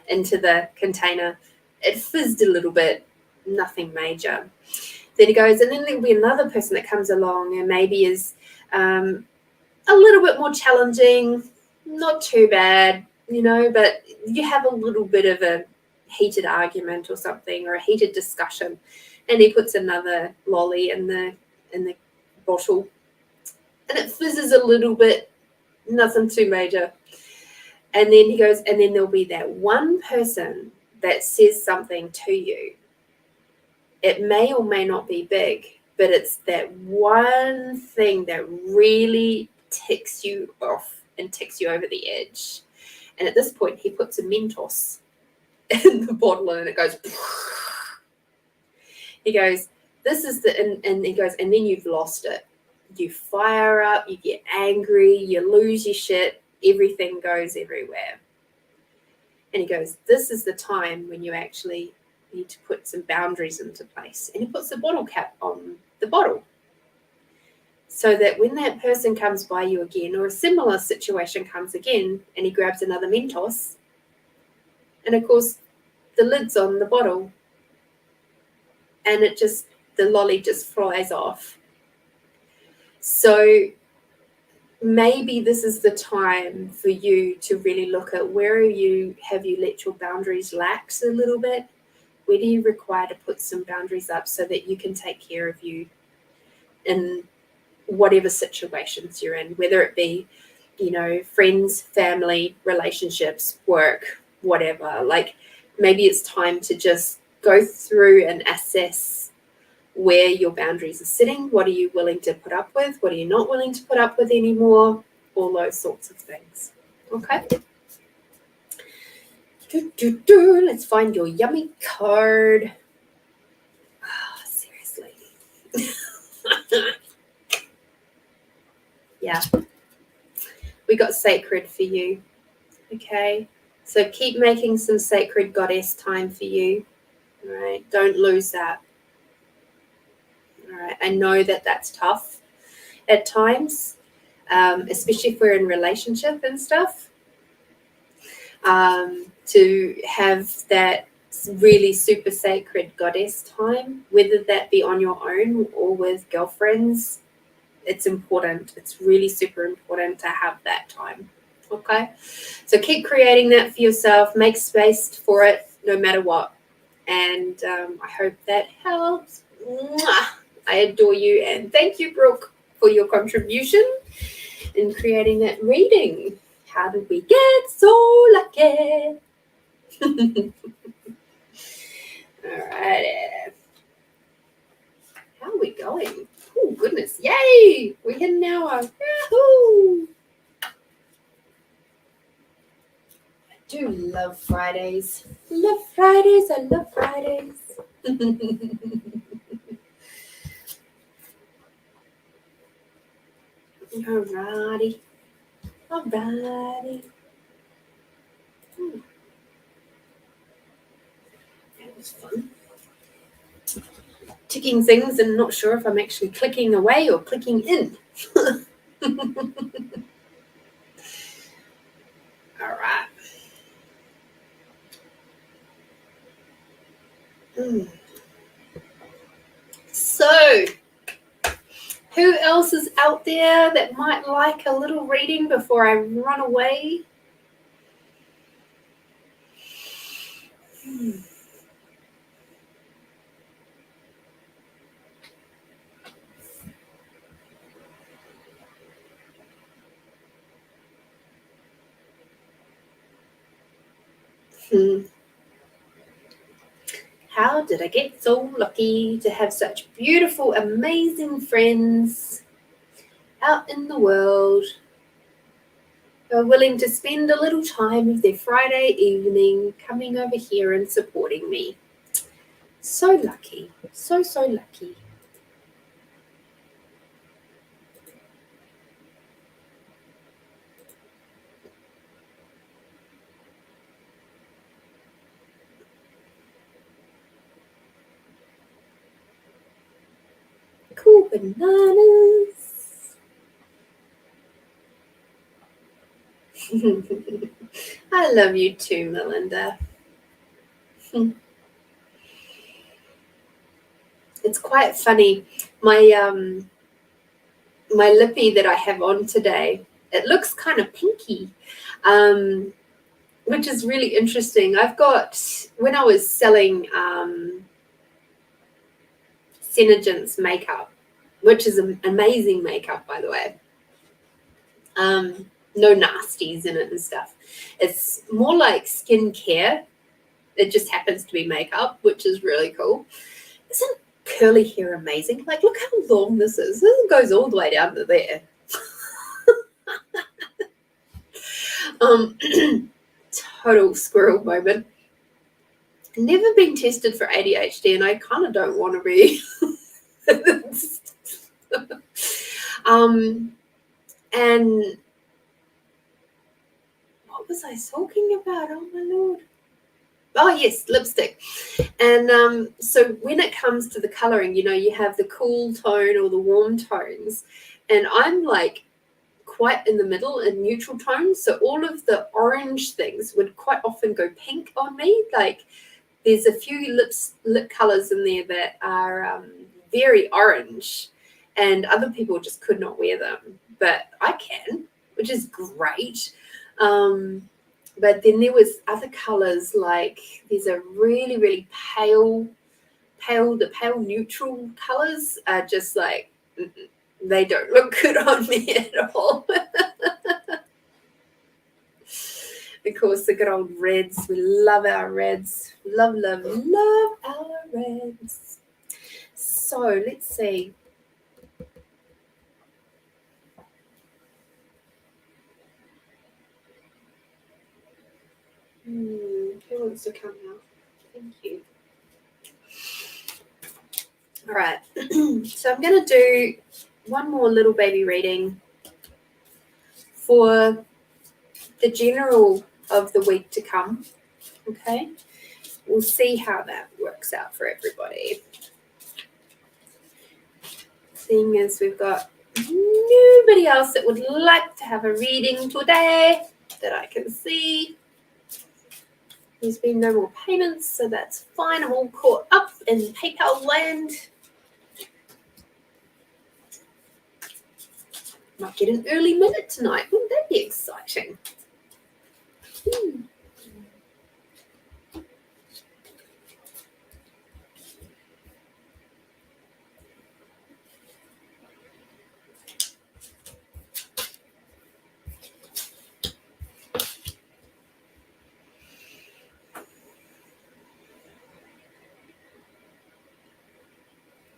into the container. It fizzed a little bit, nothing major. Then he goes, and then there'll be another person that comes along and maybe is a little bit more challenging, not too bad, you know, but you have a little bit of a heated argument or something, or a heated discussion, and he puts another lolly in the bottle and it fizzes a little bit, nothing too major. And then he goes, and then there'll be that one person that says something to you. It may or may not be big, but it's that one thing that really ticks you off and ticks you over the edge. And at this point, he puts a Mentos in the bottle and it goes. He goes, this is and he goes, and then you've lost it. You fire up, you get angry, you lose your shit, everything goes everywhere. And he goes, this is the time when you actually need to put some boundaries into place. And he puts the bottle cap on the bottle, so that when that person comes by you again, or a similar situation comes again, and he grabs another Mentos, and of course the lid's on the bottle, and the lolly just flies off. So maybe this is the time for you to really look at where have you let your boundaries lax a little bit? Where do you require to put some boundaries up so that you can take care of you in whatever situations you're in, whether it be, friends, family, relationships, work, whatever. Like, maybe it's time to just go through and assess where your boundaries are sitting. What are you willing to put up with? What are you not willing to put up with anymore? All those sorts of things. Okay. Let's find your yummy card. Oh, seriously. Yeah. We got sacred for you. Okay. So keep making some sacred goddess time for you. All right. Don't lose that. All right. I know that that's tough at times, especially if we're in relationship and stuff. To have that really super sacred goddess time, whether that be on your own or with girlfriends, it's important. It's really super important to have that time. Okay, so keep creating that for yourself. Make space for it no matter what. And I hope that helps. Mwah! I adore you, and thank you, Brooke, for your contribution in creating that reading. How did we get so lucky? All right. How are we going? Oh, goodness. Yay! We hit an hour. Yahoo! I do love Fridays. Love Fridays. I love Fridays. Alrighty. Alrighty. That was fun. Ticking things and not sure if I'm actually clicking away or clicking in. All right. So, who else is out there that might like a little reading before I run away? How did I get so lucky to have such beautiful, amazing friends out in the world who are willing to spend a little time of their Friday evening coming over here and supporting me? So lucky. So, so lucky. Cool bananas. I love you too, Melinda. It's quite funny. My lippy that I have on today, it looks kind of pinky, which is really interesting. I've got, when I was selling Senegent's makeup, which is amazing makeup, by the way. No nasties in it and stuff. It's more like skincare. It just happens to be makeup, which is really cool. Isn't curly hair amazing? Like, look how long this is. This goes all the way down to there. total squirrel moment. Never been tested for ADHD, and I kind of don't want to be. And what was I talking about? Oh my lord. Oh yes, lipstick. And so when it comes to the coloring, you have the cool tone or the warm tones, and I'm like quite in the middle in neutral tones. So all of the orange things would quite often go pink on me. Like there's a few lip colors in there that are very orange, and other people just could not wear them, but I can, which is great. But then there was other colors, like there's a really, really the pale neutral colors are just like, they don't look good on me at all. Of course, the good old reds. We love our reds. Love, love, love our reds. So let's see. Who wants to come out? Thank you. All right. So I'm going to do one more little baby reading for the general of the week to come. Okay. We'll see how that works out for everybody. Seeing as we've got nobody else that would like to have a reading today that I can see. There's been no more payments, so that's fine. I'm all caught up in PayPal land. Might get an early minute tonight. Wouldn't that be exciting?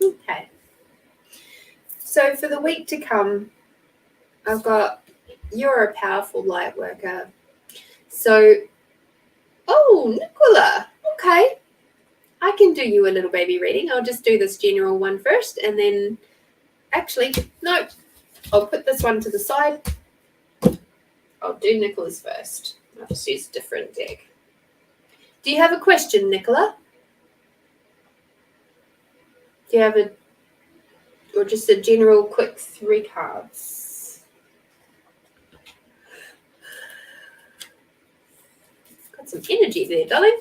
Okay. So for the week to come, I've got, you're a powerful light worker. So, oh, Nicola, okay. I can do you a little baby reading. I'll just do this general one first, and then, actually, no, I'll put this one to the side. I'll do Nicola's first. I'll just use a different deck. Do you have a question, Nicola? Do you have or just a general quick 3 cards? Got some energy there, darling.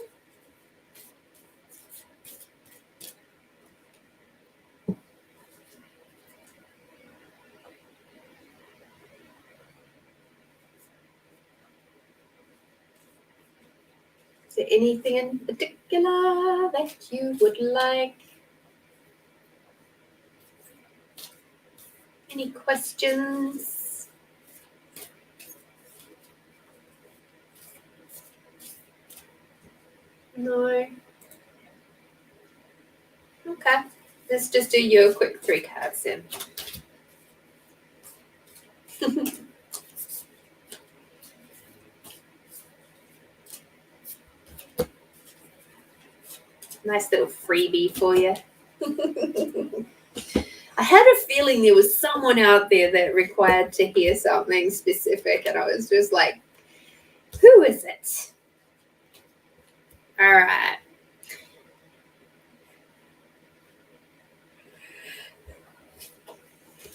Is there anything in particular that you would like? Any questions? No? Okay. Let's just do you a quick 3 cards then. Nice little freebie for you. I had a feeling there was someone out there that required to hear something specific, and I was just like, who is it? All right.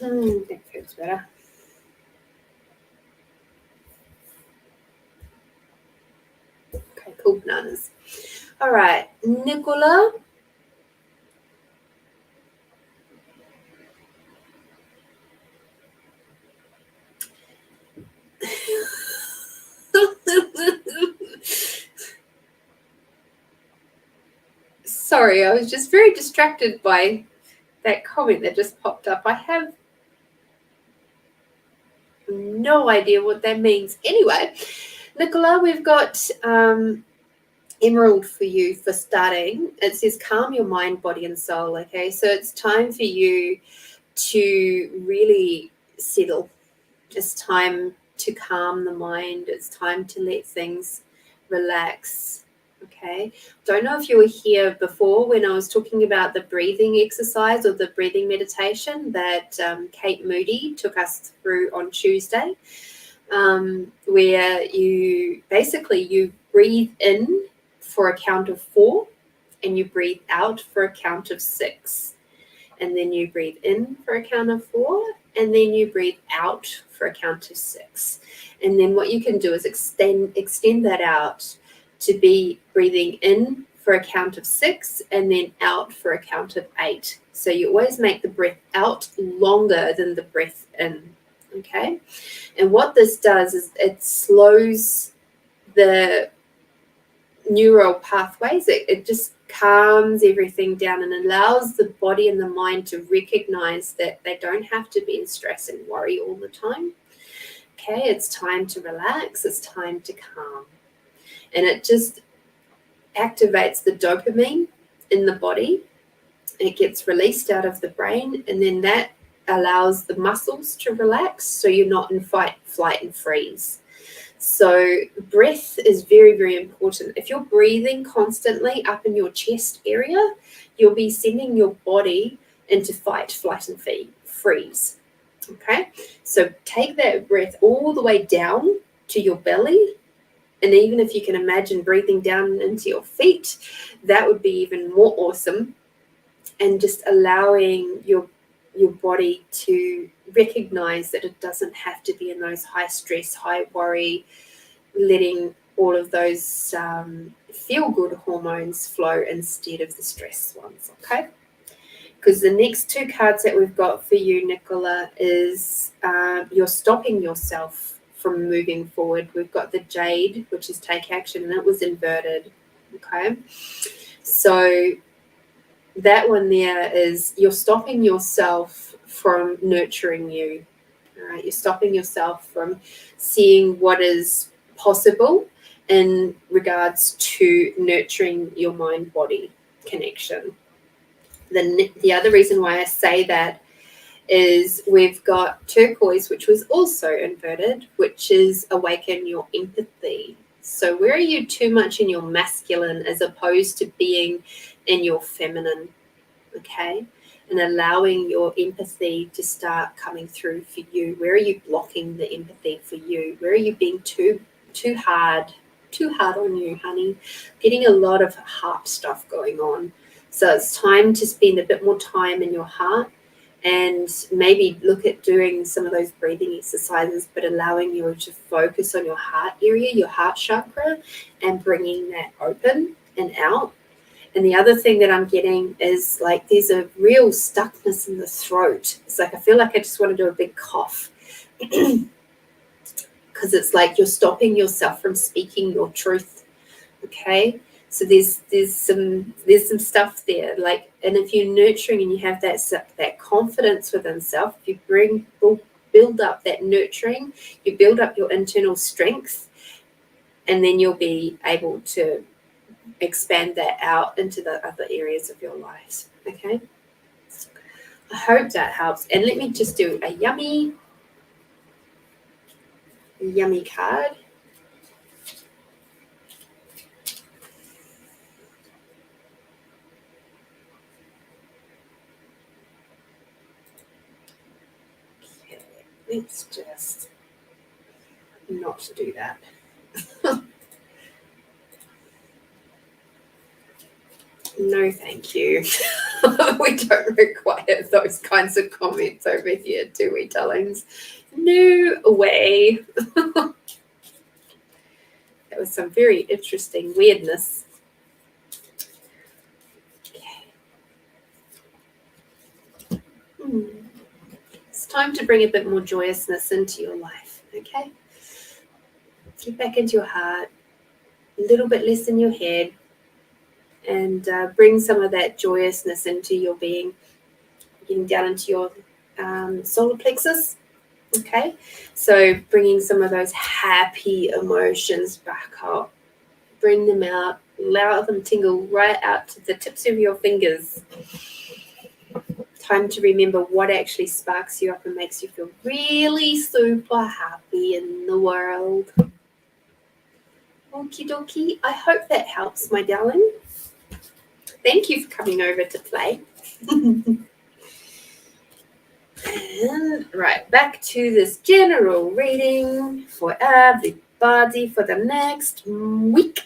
That feels better. Okay, cool bananas. All right, Nicola. Sorry, I was just very distracted by that comment that just popped up. I have no idea what that means. Anyway, Nicola, we've got Emerald for you for starting. It says calm your mind, body, and soul. Okay, so it's time for you to really settle. It's time to calm the mind. It's time to let things relax. Okay. Don't know if you were here before when I was talking about the breathing exercise or the breathing meditation that Kate Moody took us through on Tuesday, where you breathe in for a count of 4 and you breathe out for a count of 6. And then you breathe in for a count of 4 and then you breathe out for a count of 6. And then what you can do is extend that out to be breathing in for a count of 6 and then out for a count of 8. So you always make the breath out longer than the breath in, okay? And what this does is it slows the neural pathways. It just calms everything down and allows the body and the mind to recognize that they don't have to be in stress and worry all the time. Okay, it's time to relax, it's time to calm. And it just activates the dopamine in the body. It gets released out of the brain, and then that allows the muscles to relax so you're not in fight, flight, and freeze. So breath is very, very important. If you're breathing constantly up in your chest area, you'll be sending your body into fight, flight, and freeze. Okay, so take that breath all the way down to your belly. And even if you can imagine breathing down into your feet, that would be even more awesome. And just allowing your body to recognize that it doesn't have to be in those high stress, high worry, letting all of those feel-good hormones flow instead of the stress ones, okay? Because the next 2 cards that we've got for you, Nicola, is you're stopping yourself from moving forward. We've got the Jade, which is take action, and it was inverted, okay? So that one there is you're stopping yourself from nurturing you. All right? You're stopping yourself from seeing what is possible in regards to nurturing your mind-body connection. The other reason why I say that is we've got turquoise, which was also inverted, which is awaken your empathy. So where are you too much in your masculine as opposed to being in your feminine, okay? And allowing your empathy to start coming through for you. Where are you blocking the empathy for you? Where are you being too hard on you, honey? Getting a lot of heart stuff going on. So it's time to spend a bit more time in your heart and maybe look at doing some of those breathing exercises, but allowing you to focus on your heart area, your heart chakra, and bringing that open and out. And the other thing that I'm getting is like there's a real stuckness in the throat. It's like I feel like I just want to do a big cough because it's like you're stopping yourself from speaking your truth. Okay, so there's some stuff there. Like, and if you're nurturing and you have that confidence within self, if you build up that nurturing, you build up your internal strength, and then you'll be able to expand that out into the other areas of your lives. Okay, I hope that helps. And let me just do a yummy card. Okay, let's just not do that. No, thank you. We don't require those kinds of comments over here, do we, darlings? No way. That was some very interesting weirdness. Okay. It's time to bring a bit more joyousness into your life, okay? Get back into your heart, a little bit less in your head, and bring some of that joyousness into your being, getting down into your solar plexus, okay? So bringing some of those happy emotions back up, bring them out, allow them to tingle right out to the tips of your fingers. Time to remember what actually sparks you up and makes you feel really super happy in the world. Okie dokie. I hope that helps, my darling. Thank you for coming over to play. And right, back to this general reading for everybody for the next week.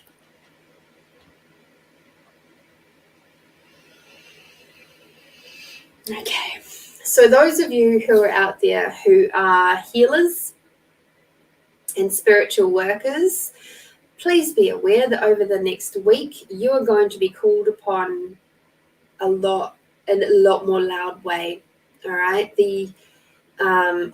Okay, so those of you who are out there who are healers and spiritual workers, please be aware that over the next week you are going to be called upon in a lot more loud way. All right, the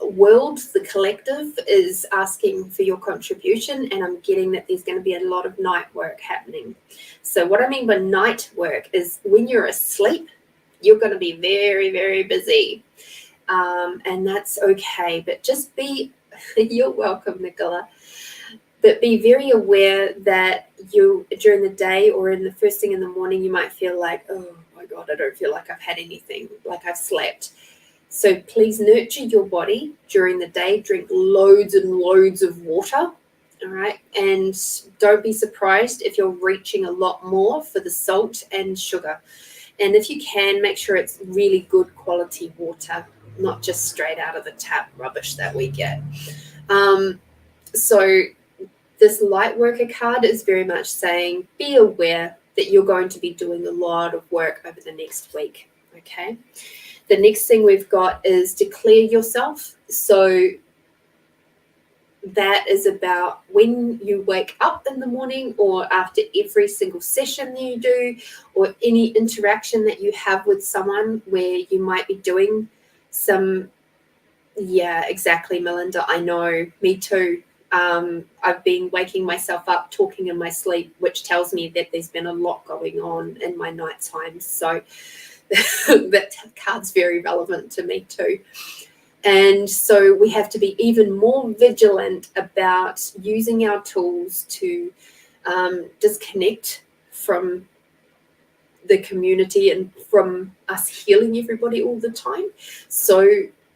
world, the collective, is asking for your contribution, and I'm getting that there's going to be a lot of night work happening. So what I mean by night work is when you're asleep, you're going to be very, very busy, and that's okay. But just be, you're welcome, Nicola. But be very aware that you, during the day or in the first thing in the morning, you might feel like, oh my God, I don't feel like I've had anything, like I've slept. So please nurture your body during the day. Drink loads and loads of water, all right? And don't be surprised if you're reaching a lot more for the salt and sugar. And if you can, make sure it's really good quality water, not just straight out of the tap rubbish that we get. So this light worker card is very much saying, be aware that you're going to be doing a lot of work over the next week, okay? The next thing we've got is declare yourself. So that is about when you wake up in the morning or after every single session that you do, or any interaction that you have with someone where you might be doing some, yeah, exactly, Melinda, I know, me too. I've been waking myself up talking in my sleep, which tells me that there's been a lot going on in my night time. So that card's very relevant to me too. And so we have to be even more vigilant about using our tools to disconnect from the community and from us healing everybody all the time. So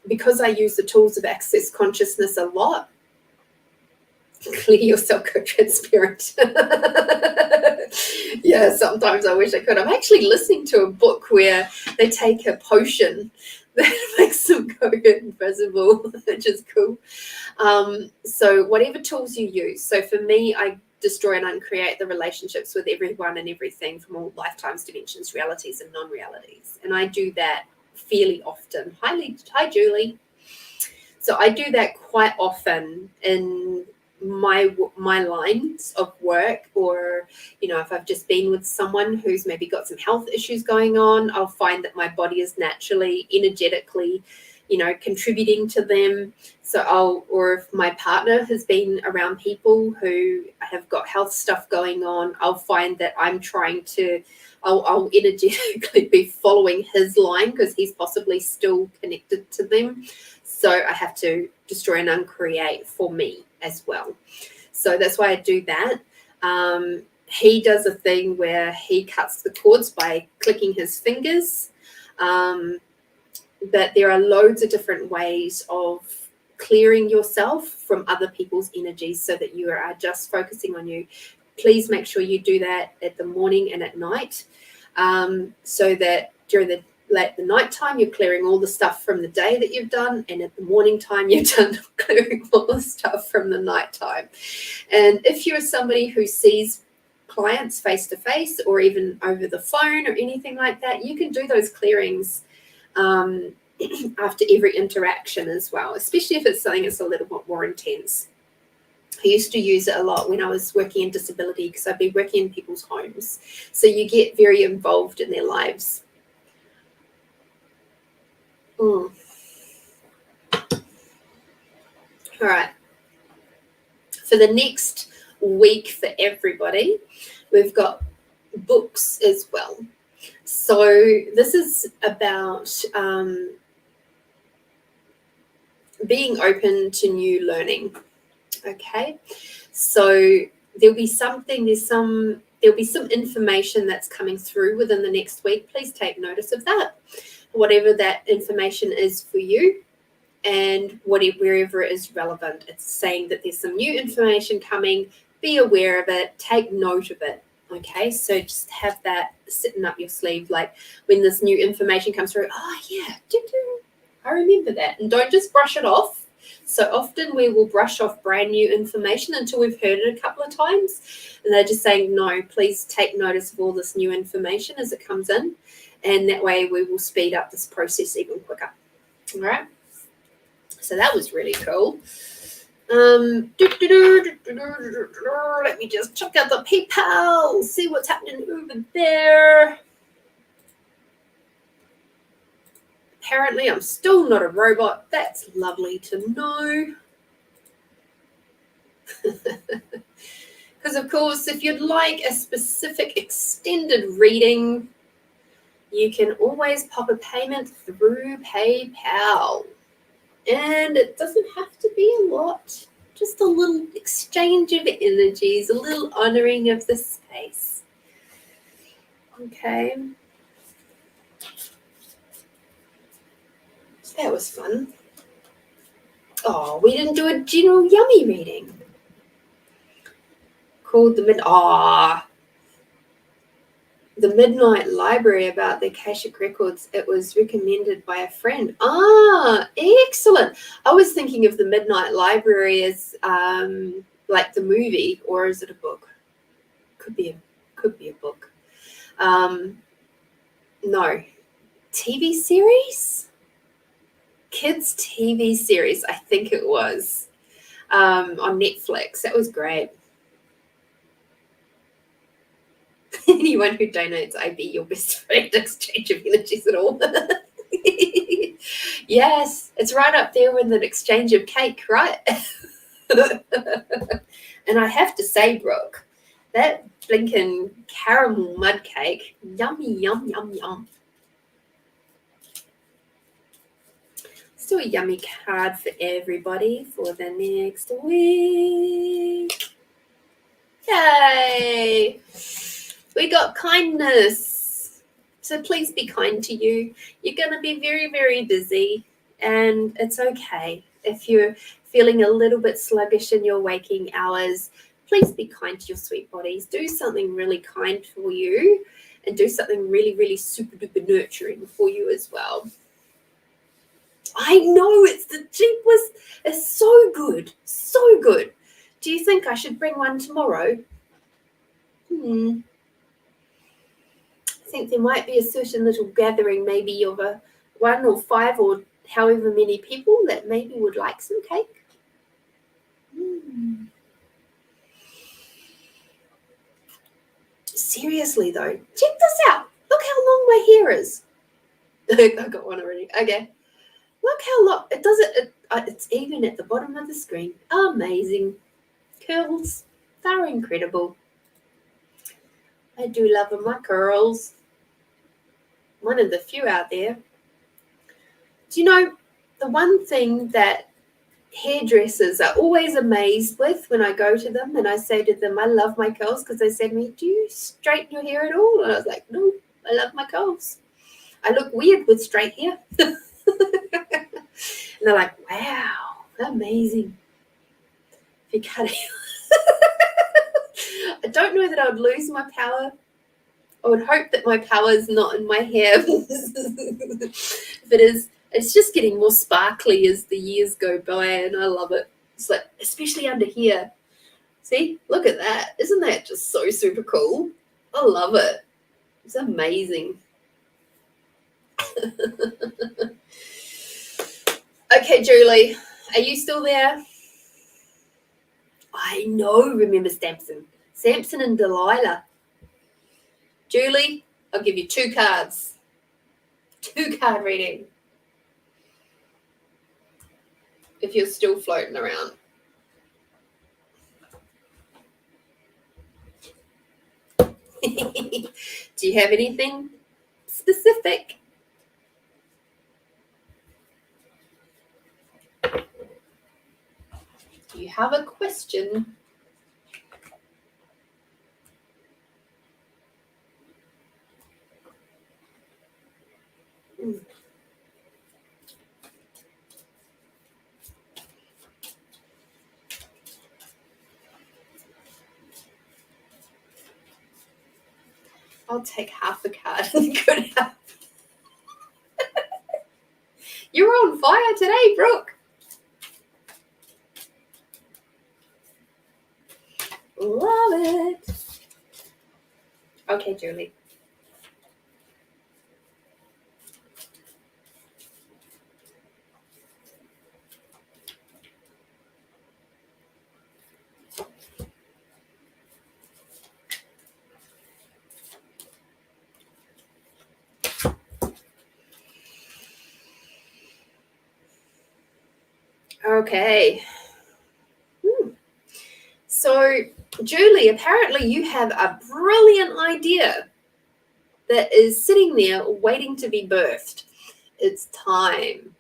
because I use the tools of access consciousness a lot, clear yourself, go transparent. Yeah, sometimes I wish I could. I'm actually listening to a book where they take a potion that makes them go invisible, which is cool. So whatever tools you use. So for me, I destroy and uncreate the relationships with everyone and everything from all lifetimes, dimensions, realities, and non-realities. And I do that fairly often. Hi, Julie. So I do that quite often in my lines of work, or if I've just been with someone who's maybe got some health issues going on, I'll find that my body is naturally energetically contributing to them. So or if my partner has been around people who have got health stuff going on, I'll find that I'm trying to I'll energetically be following his line because he's possibly still connected to them. So I have to destroy and uncreate for me as well. So that's why I do that. He does a thing where he cuts the cords by clicking his fingers. But there are loads of different ways of clearing yourself from other people's energies so that you are just focusing on you. Please make sure you do that at the morning and at night, so that during the nighttime you're clearing all the stuff from the day that you've done, and at the morning time you're done clearing all the stuff from the nighttime. And if you're somebody who sees clients face to face or even over the phone or anything like that, you can do those clearings after every interaction as well, especially if it's something that's a little bit more intense. I used to use it a lot when I was working in disability because I'd be working in people's homes. So you get very involved in their lives. All right. For the next week for everybody, we've got books as well. So this is about being open to new learning. Okay, so there'll be some information that's coming through within the next week. Please take notice of that, whatever that information is for you, and wherever it is relevant. It's saying that there's some new information coming. be aware of it, take note of it. Okay, so just have that sitting up your sleeve, like when this new information comes through, oh yeah, I remember that. And don't just brush it off. So often we will brush off brand new information until we've heard it a couple of times. And they're just saying, no, please take notice of all this new information as it comes in. And that way we will speed up this process even quicker. All right. So that was really cool. Let me just check out the PayPal, see what's happening over there. Apparently, I'm still not a robot. That's lovely to know. Because, of course, if you'd like a specific extended reading, you can always pop a payment through PayPal. And it doesn't have to be a lot. Just a little exchange of energies, a little honoring of the space. Okay. So that was fun. Oh, we didn't do a general yummy reading. Called the Midnight Library about the Akashic Records. It was recommended by a friend. Excellent. I was thinking of the Midnight Library as like the movie, or is it a book? Could be a book. No. TV series? Kids TV series, I think it was. On Netflix. That was great. Anyone who donates, I be your best friend. Exchange of energies at all. Yes, it's right up there with an exchange of cake, right? And I have to say, Brooke, that blinking caramel mud cake, yummy, yum, yum, yum. Still a yummy card for everybody for the next week. Yay! We got kindness. So please be kind to you. You're going to be very, very busy, and it's okay. If you're feeling a little bit sluggish in your waking hours, please be kind to your sweet bodies. Do something really kind for you, and do something really, really super duper nurturing for you as well. I know, it's the cheapest. It's so good. So good. Do you think I should bring one tomorrow? I think there might be a certain little gathering, maybe of a 1 or 5 or however many people that maybe would like some cake. Seriously though, check this out. Look how long my hair is. I got one already. Okay. Look how long it does it. It's even at the bottom of the screen. Amazing. Curls. They're incredible. I do love my curls. One of the few out there. Do you know the one thing that hairdressers are always amazed with when I go to them and I say to them, I love my curls, because they say to me, do you straighten your hair at all? And I was like, no, I love my curls. I look weird with straight hair. And they're like, wow, amazing. If you cut it. I don't know that I would lose my power. I would hope that my power is not in my hair. If it is, it's just getting more sparkly as the years go by, and I love it. It's like, especially under here. See, look at that. Isn't that just so super cool? I love it. It's amazing. Okay, Julie, are you still there? I know, remember Samson and Delilah. Julie, I'll give you 2 cards. 2-card reading. If you're still floating around. Do you have anything specific? Do you have a question? I'll take half a card. Good half. You're on fire today, Brooke. Love it. Okay, Julie. Okay. So, Julie, apparently you have a brilliant idea that is sitting there waiting to be birthed. It's time.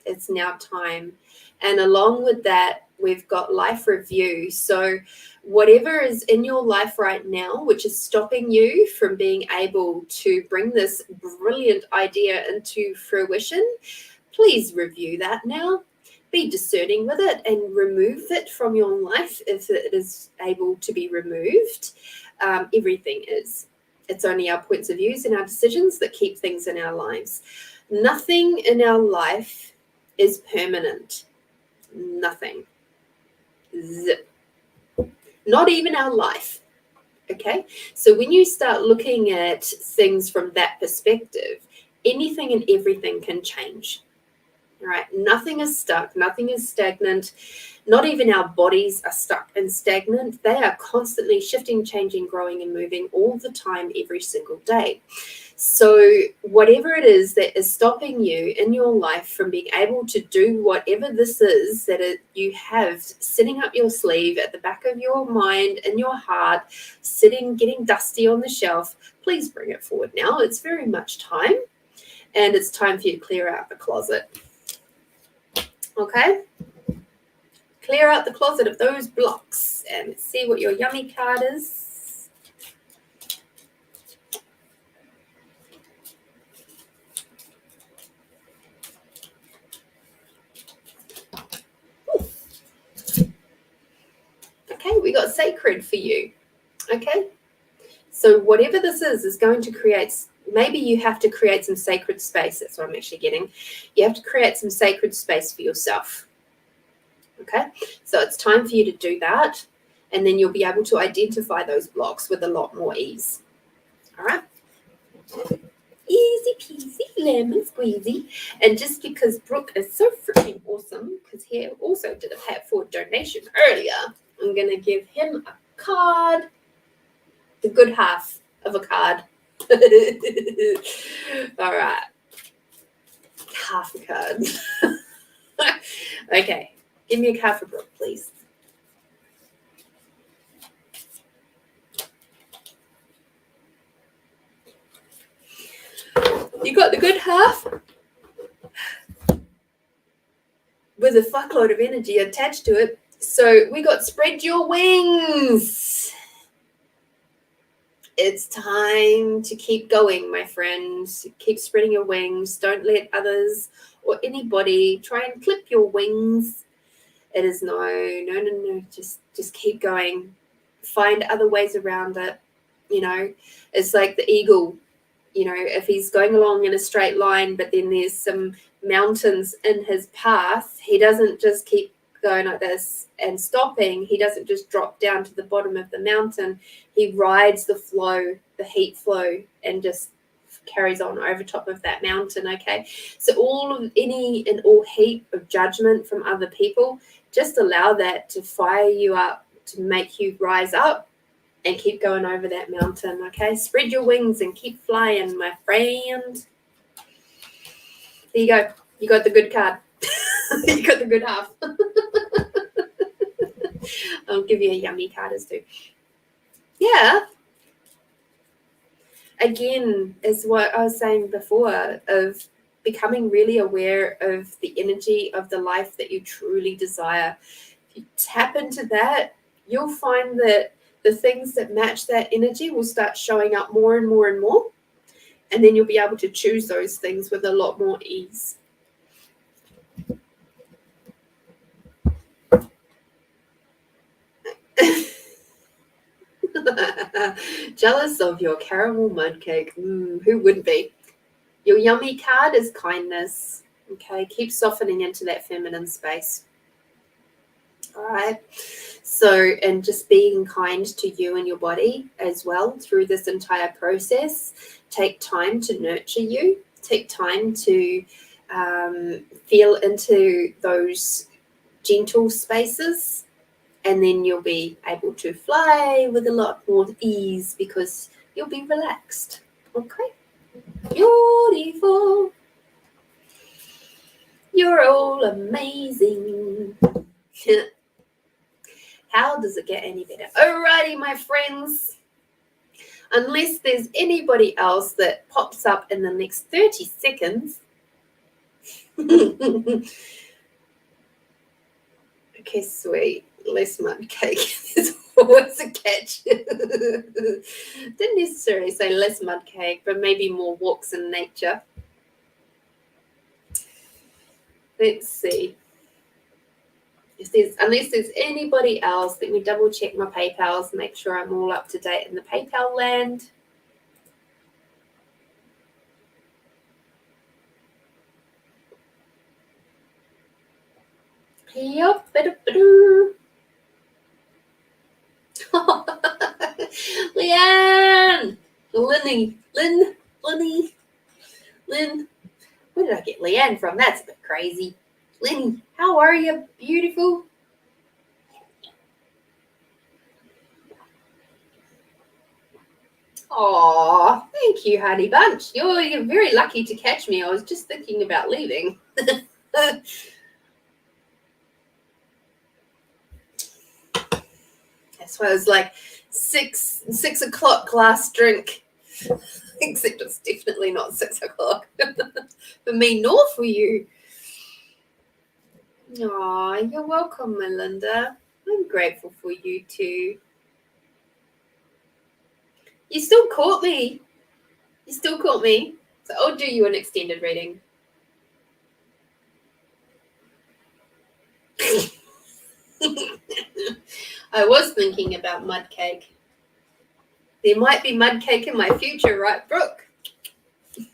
It's now time. And along with that, we've got life review. So, whatever is in your life right now, which is stopping you from being able to bring this brilliant idea into fruition, please review that now. Be discerning with it and remove it from your life if it is able to be removed. Everything is. It's only our points of views and our decisions that keep things in our lives. Nothing in our life is permanent. Nothing. Zip. Not even our life. Okay? So when you start looking at things from that perspective, anything and everything can change. Right? Nothing is stuck. Nothing is stagnant. Not even our bodies are stuck and stagnant. They are constantly shifting, changing, growing, and moving all the time, every single day. So whatever it is that is stopping you in your life from being able to do whatever this is that you have sitting up your sleeve at the back of your mind and your heart, sitting, getting dusty on the shelf, please bring it forward now. It's very much time. And it's time for you to clear out the closet. Okay? Clear out the closet of those blocks and see what your yummy card is. Okay, we got sacred for you. Okay? So whatever this is going to create, maybe you have to create some sacred space. That's what I'm actually getting. You have to create some sacred space for yourself. Okay, so it's time for you to do that, and then you'll be able to identify those blocks with a lot more ease. All right, easy peasy lemon squeezy. And just because Brooke is so freaking awesome, because he also did a pay it forward donation earlier, I'm gonna give him a card, the good half of a card. All right, half a card. Okay. Give me a card for Brooke, please. You got the good half with a fuckload of energy attached to it. So we got spread your wings. It's time to keep going, my friends. Keep spreading your wings. Don't let others or anybody try and clip your wings. It is no. Just keep going. Find other ways around it. You know, it's like the eagle. You know, if he's going along in a straight line, but then there's some mountains in his path, he doesn't just keep going like this and stopping. He doesn't just drop down to the bottom of the mountain. He rides the flow, the heat flow, and just carries on over top of that mountain. Okay, so any and all heat of judgment from other people, just allow that to fire you up, to make you rise up and keep going over that mountain. Okay, spread your wings and keep flying, my friend. There you go. You got the good card. You got the good half. I'll give you a yummy card as too. Yeah. Again, is what I was saying before, of becoming really aware of the energy of the life that you truly desire. If you tap into that, you'll find that the things that match that energy will start showing up more and more and more. And then you'll be able to choose those things with a lot more ease. Jealous of your caramel mud cake. Who wouldn't be? Your yummy card is kindness. Okay, keep softening into that feminine space. All right. So, and just being kind to you and your body as well through this entire process. Take time to nurture you. Take time to feel into those gentle spaces, and then you'll be able to fly with a lot more ease because you'll be relaxed. Okay. Beautiful. You're all amazing. How does it get any better? Alrighty, my friends. Unless there's anybody else that pops up in the next 30 seconds. Okay, sweet. Less mud cake. There's always a catch. Didn't necessarily say less mud cake, but maybe more walks in nature. Let's see. Unless there's anybody else, let me double check my PayPals, make sure I'm all up to date in the PayPal land. Yup. Leanne! Lynn. Where did I get Leanne from? That's a bit crazy. Lenny, how are you? Beautiful. Aw, thank you, Honey Bunch. You're very lucky to catch me. I was just thinking about leaving. That's why I was like 6 o'clock last drink. Except it's definitely not 6 o'clock. For me, nor for you. Aw, you're welcome, Melinda. I'm grateful for you too. You still caught me. So I'll do you an extended reading. I was thinking about mud cake. There might be mud cake in my future, right, Brooke? Is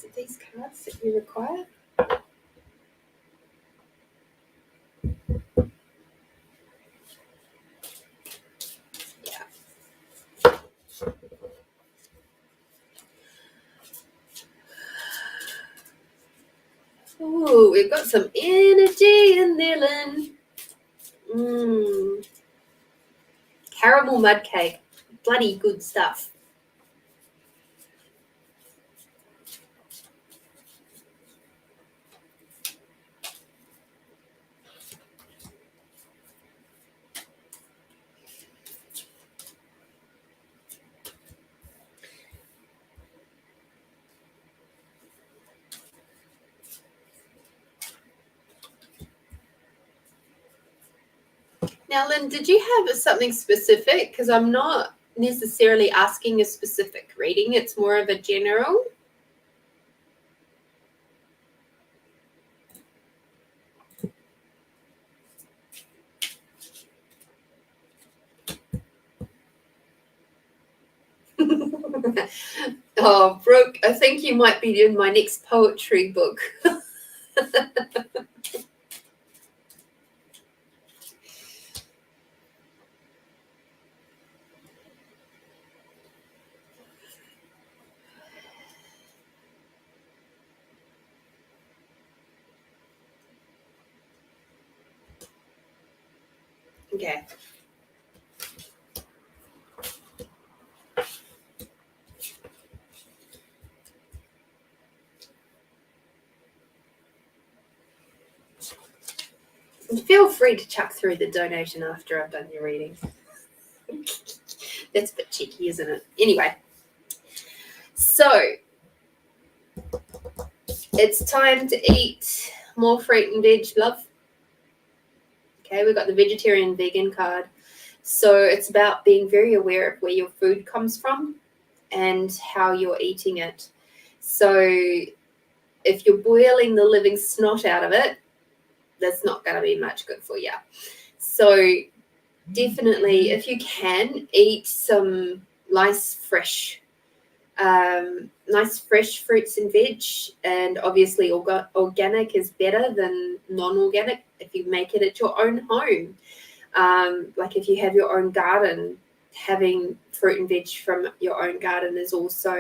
it these cards that you require? Yeah. Ooh, we've got some energy in there, Lynn. Caramel mud cake. Bloody good stuff. Now, Lynn, did you have something specific? Because I'm not necessarily asking a specific reading. It's more of a general. Oh, Brooke, I think you might be in my next poetry book. Okay. Feel free to chuck through the donation after I've done your reading. That's a bit cheeky, isn't it? Anyway, so it's time to eat more fruit and veg, love. Okay, we've got the vegetarian vegan card. So it's about being very aware of where your food comes from and how you're eating it. So if you're boiling the living snot out of it, that's not going to be much good for you. So definitely, if you can, eat some nice fresh fruits and veg, and obviously organic is better than non-organic if you make it at your own home. Like if you have your own garden, having fruit and veg from your own garden is also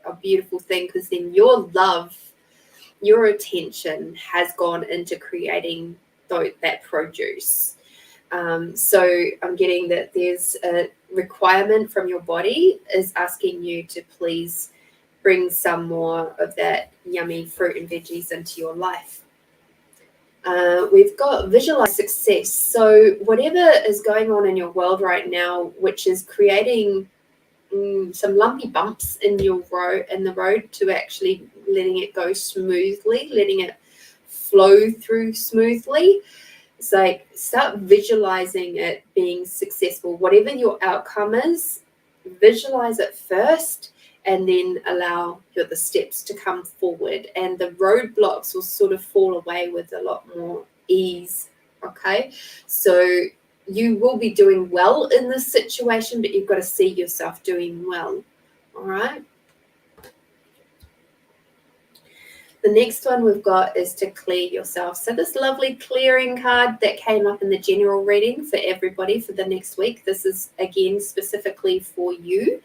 a beautiful thing, because then your attention has gone into creating that produce. So I'm getting that there's a requirement from your body is asking you to please bring some more of that yummy fruit and veggies into your life. We've got visualize success. So whatever is going on in your world right now, which is creating some lumpy bumps in the road, to actually letting it go smoothly, letting it flow through smoothly. It's like start visualizing it being successful. Whatever your outcome is, visualize it first, and then allow the steps to come forward, and the roadblocks will sort of fall away with a lot more ease. Okay, so you will be doing well in this situation, but you've got to see yourself doing well. All right. The next one we've got is to clear yourself. So this lovely clearing card that came up in the general reading for everybody for the next week, this is again specifically for you,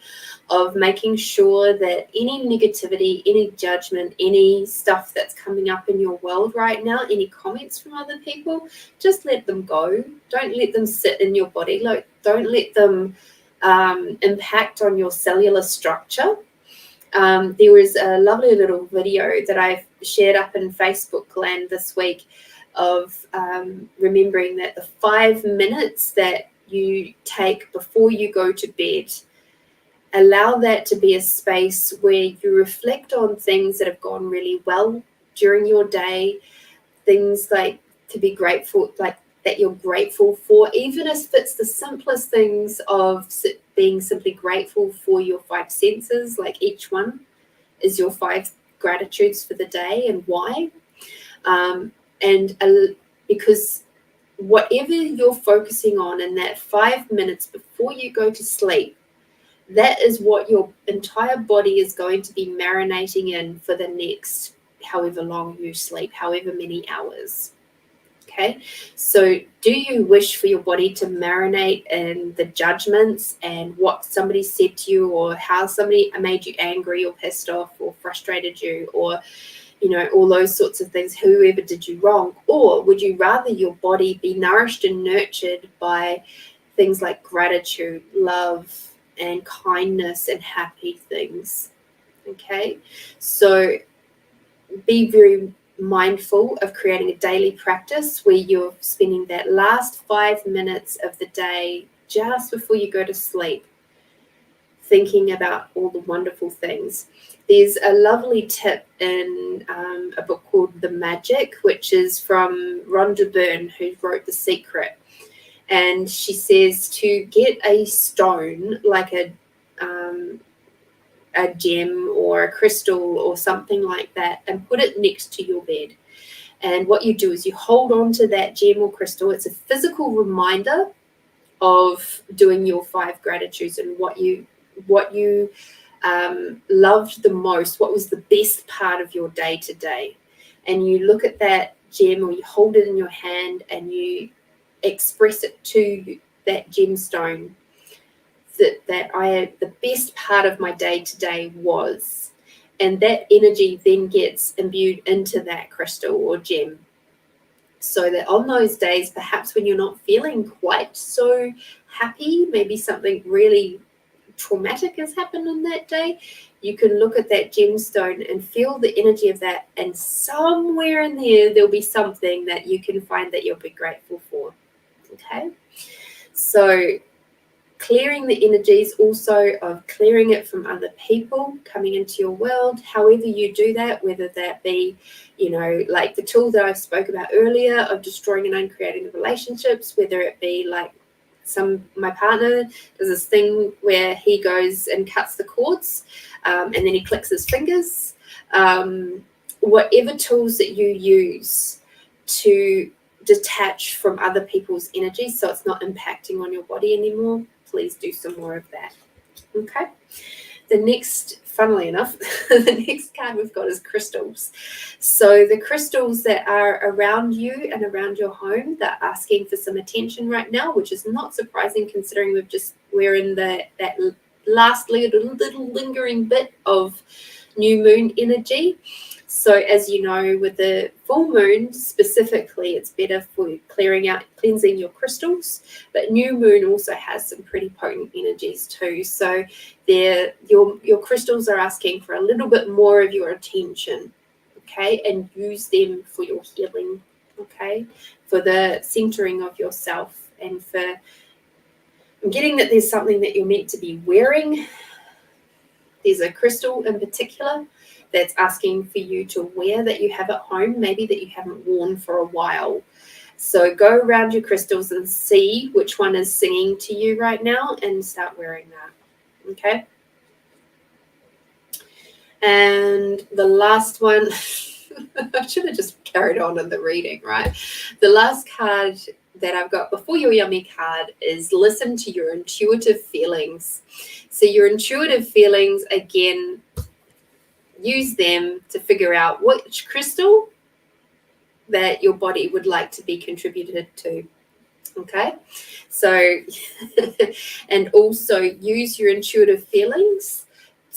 of making sure that any negativity, any judgment, any stuff that's coming up in your world right now, any comments from other people, just let them go. Don't let them sit in your body. Like, don't let them impact on your cellular structure. There was a lovely little video that I've shared up in Facebook land this week of remembering that the 5 minutes that you take before you go to bed, allow that to be a space where you reflect on things that have gone really well during your day, things like to be grateful, like that you're grateful for, even if it's the simplest things of being simply grateful for your 5 senses, like each one is your 5 gratitudes for the day and why. Because whatever you're focusing on in that 5 minutes before you go to sleep, that is what your entire body is going to be marinating in for the next however long you sleep, however many hours. Okay, so do you wish for your body to marinate in the judgments and what somebody said to you, or how somebody made you angry or pissed off or frustrated you, or all those sorts of things, whoever did you wrong? Or would you rather your body be nourished and nurtured by things like gratitude, love, and kindness and happy things? Okay, so be very mindful of creating a daily practice where you're spending that last 5 minutes of the day just before you go to sleep thinking about all the wonderful things. There's a lovely tip in a book called The Magic, which is from Rhonda Byrne, who wrote The Secret. And she says to get a stone, like a gem or a crystal or something like that, and put it next to your bed. And what you do is you hold on to that gem or crystal. It's a physical reminder of doing your 5 gratitudes and what you loved the most, what was the best part of your day today. And you look at that gem, or you hold it in your hand and you express it to that gemstone, that the best part of my day today was, and that energy then gets imbued into that crystal or gem, so that on those days, perhaps when you're not feeling quite so happy, maybe something really traumatic has happened on that day, you can look at that gemstone and feel the energy of that, and somewhere in there'll be something that you can find that you'll be grateful for. Okay, so clearing the energies also of clearing it from other people coming into your world, however you do that, whether that be, like the tool that I spoke about earlier of destroying and uncreating relationships, whether it be like my partner does this thing where he goes and cuts the cords and then he clicks his fingers, whatever tools that you use to detach from other people's energy so it's not impacting on your body anymore, please do some more of that. Okay. The next, funnily enough, the next card we've got is crystals. So the crystals that are around you and around your home, they're asking for some attention right now, which is not surprising considering we're in that last little lingering bit of new moon energy. So as you know, with the full moon specifically, it's better for clearing out, cleansing your crystals. But new moon also has some pretty potent energies too. So your crystals are asking for a little bit more of your attention, okay? And use them for your healing, okay? For the centering of yourself, and for, I'm getting that there's something that you're meant to be wearing. There's a crystal in particular that's asking for you to wear that you have at home, maybe that you haven't worn for a while. So go around your crystals and see which one is singing to you right now and start wearing that, okay? And the last one, I should have just carried on in the reading, right? The last card that I've got before your yummy card is listen to your intuitive feelings. So your intuitive feelings, again, use them to figure out which crystal that your body would like to be contributed to, okay? So, and also use your intuitive feelings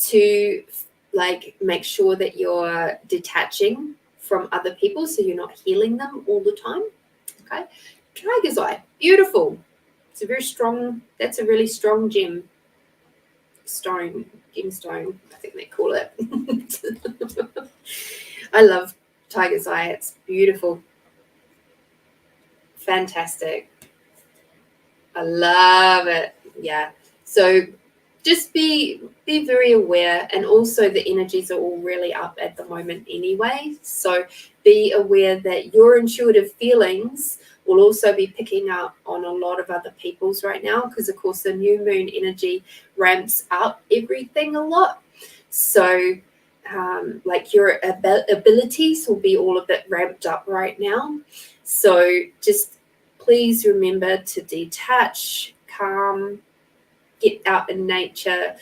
to like make sure that you're detaching from other people so you're not healing them all the time, okay? Tiger's eye, beautiful. It's a very strong, that's a really strong gemstone, I think they call it. I love tiger's eye. It's beautiful. Fantastic. I love it. Yeah. So just be very aware, and also the energies are all really up at the moment anyway. So be aware that your intuitive feelings will also be picking up on a lot of other people's right now, because of course the new moon energy ramps up everything a lot. So like your abilities will be all a bit ramped up right now. So just please remember to detach, calm, get out in nature,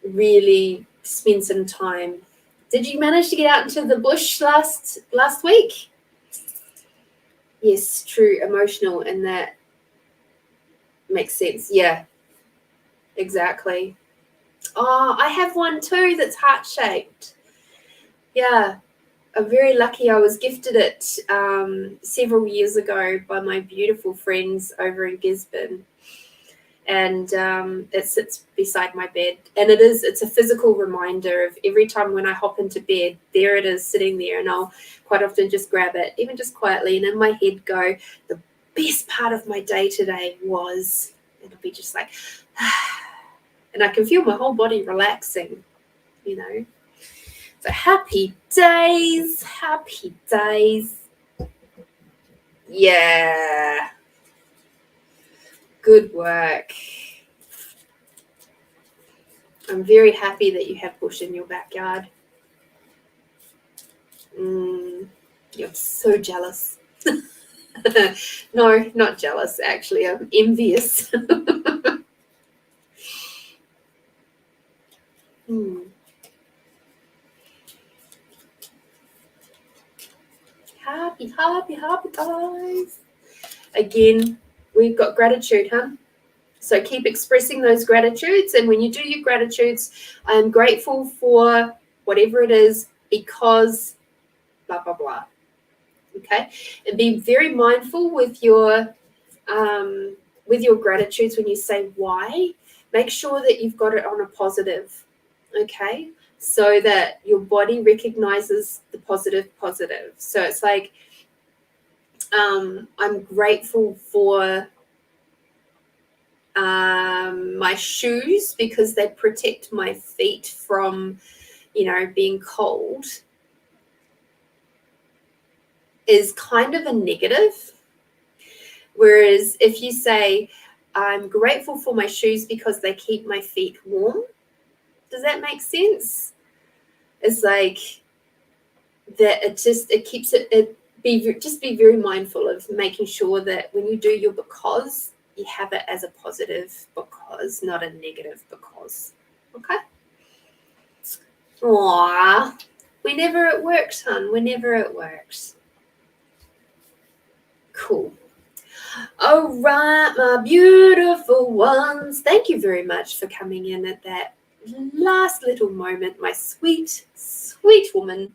really spend some time. Did you manage to get out into the bush last week? Yes, true, emotional, and that makes sense. Yeah, exactly. Oh, I have one too that's heart-shaped. Yeah, I'm very lucky. I was gifted it several years ago by my beautiful friends over in Gisborne. And it sits beside my bed, and it's a physical reminder of every time when I hop into bed, there it is sitting there, and I'll quite often just grab it, even just quietly, and in my head go, the best part of my day today was, it'll be just like, and I can feel my whole body relaxing, you know. So happy days. Yeah. Good work. I'm very happy that you have bush in your backyard. You're so jealous. No, not jealous, actually. I'm envious. Happy guys. Again, we've got gratitude, huh? So keep expressing those gratitudes. And when you do your gratitudes, I'm grateful for whatever it is because blah, blah, blah. Okay. And be very mindful with your gratitudes when you say why. Make sure that you've got it on a positive. Okay. So that your body recognizes the positive. So it's like, I'm grateful for my shoes because they protect my feet from, being cold, is kind of a negative. Whereas if you say, I'm grateful for my shoes because they keep my feet warm, does that make sense? It's like that it keeps it be very mindful of making sure that when you do your because, you have it as a positive because, not a negative because. Okay? Aww. Whenever it works, hon. Whenever it works. Cool. All right, my beautiful ones. Thank you very much for coming in at that last little moment, my sweet, sweet woman.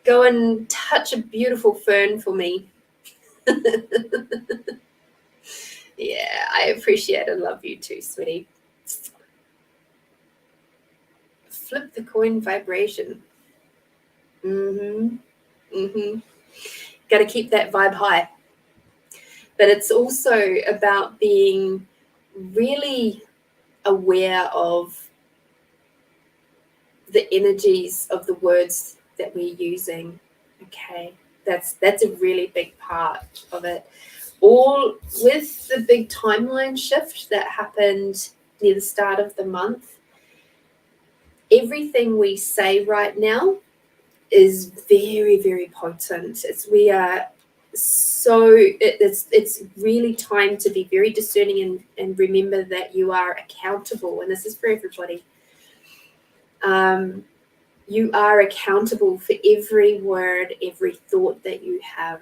Go and touch a beautiful fern for me. Yeah, I appreciate and love you too, sweetie. Flip the coin vibration. Got to keep that vibe high. But it's also about being really aware of the energies of the words that we're using. Okay, that's a really big part of it. All with the big timeline shift that happened near the start of the month, everything we say right now is very, very potent. It's really time to be very discerning and remember that you are accountable, and this is for everybody. You are accountable for every word, every thought that you have.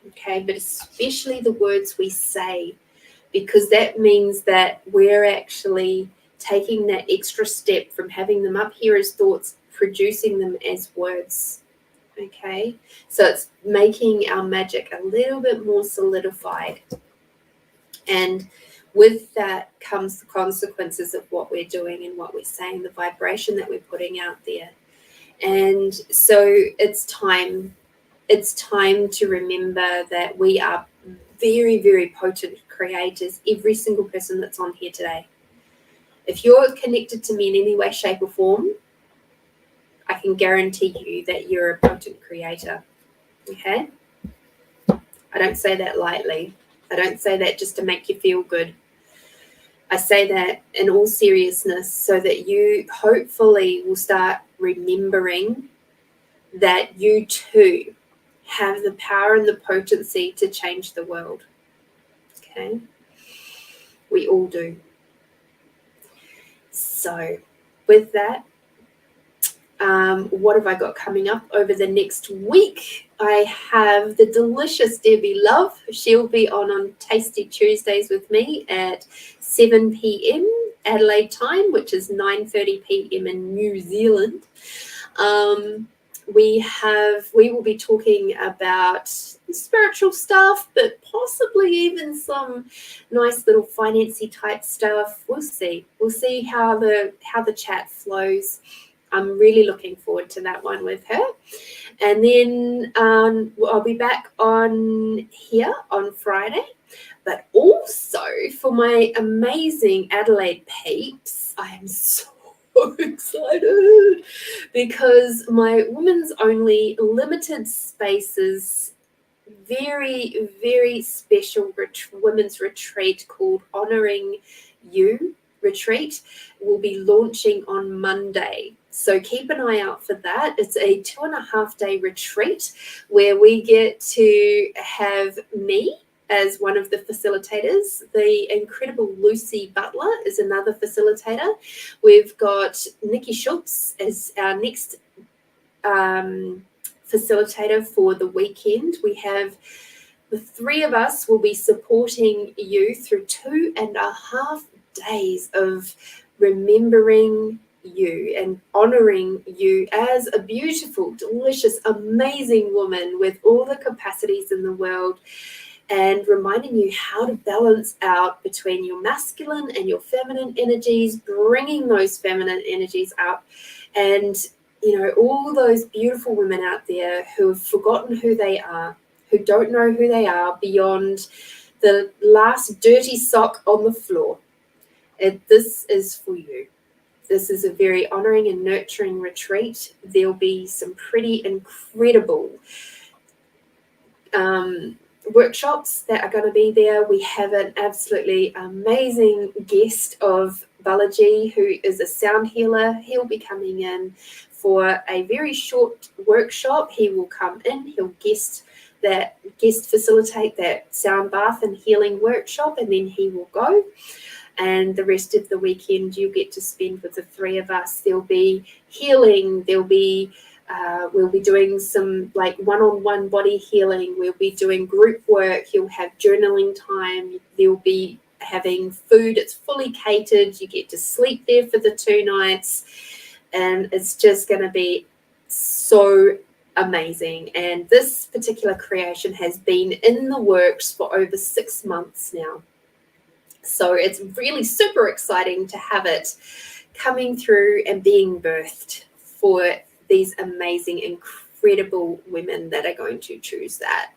Okay, but especially the words we say, because that means that we're actually taking that extra step from having them up here as thoughts, producing them as words. Okay, so it's making our magic a little bit more solidified. And with that comes the consequences of what we're doing and what we're saying, the vibration that we're putting out there. And so it's time to remember that we are very, very potent creators, every single person that's on here today. If you're connected to me in any way, shape, or form, I can guarantee you that you're a potent creator. Okay? I don't say that lightly. I don't say that just to make you feel good. I say that in all seriousness so that you hopefully will start remembering that you too have the power and the potency to change the world. Okay? We all do. So with that, what have I got coming up over the next week? I have the delicious Debbie Love. She'll be on Tasty Tuesdays with me at 7 p.m. Adelaide time, which is 9:30 p.m. in New Zealand. We will be talking about spiritual stuff, but possibly even some nice little financy type stuff. We'll see. We'll see how the chat flows. I'm really looking forward to that one with her. And then I'll be back on here on Friday. But also for my amazing Adelaide peeps, I am so excited because my women's only limited spaces, very, very special women's retreat called Honoring You retreat will be launching on Monday. So keep an eye out for that. It's a 2.5-day retreat where we get to have me as one of the facilitators. The incredible Lucy Butler is another facilitator. We've got Nikki Schultz as our next facilitator for the weekend. We have the three of us will be supporting you through 2.5 days of remembering you and honoring you as a beautiful, delicious, amazing woman with all the capacities in the world, and reminding you how to balance out between your masculine and your feminine energies, bringing those feminine energies up. And, you know, all those beautiful women out there who have forgotten who they are, who don't know who they are beyond the last dirty sock on the floor. This is for you. This is a very honoring and nurturing retreat. There'll be some pretty incredible workshops that are going to be there. We have an absolutely amazing guest of Balaji, who is a sound healer. He'll be coming in for a very short workshop. He will come in, he'll guest facilitate that sound bath and healing workshop, and then he will go. And the rest of the weekend you get to spend with the three of us. There'll be healing, there'll be we'll be doing some like one-on-one body healing, we'll be doing group work, you'll have journaling time, there'll be having food, it's fully catered, you get to sleep there for the 2 nights, and it's just going to be so amazing. And this particular creation has been in the works for over 6 months now. So it's really super exciting to have it coming through and being birthed for these amazing, incredible women that are going to choose that.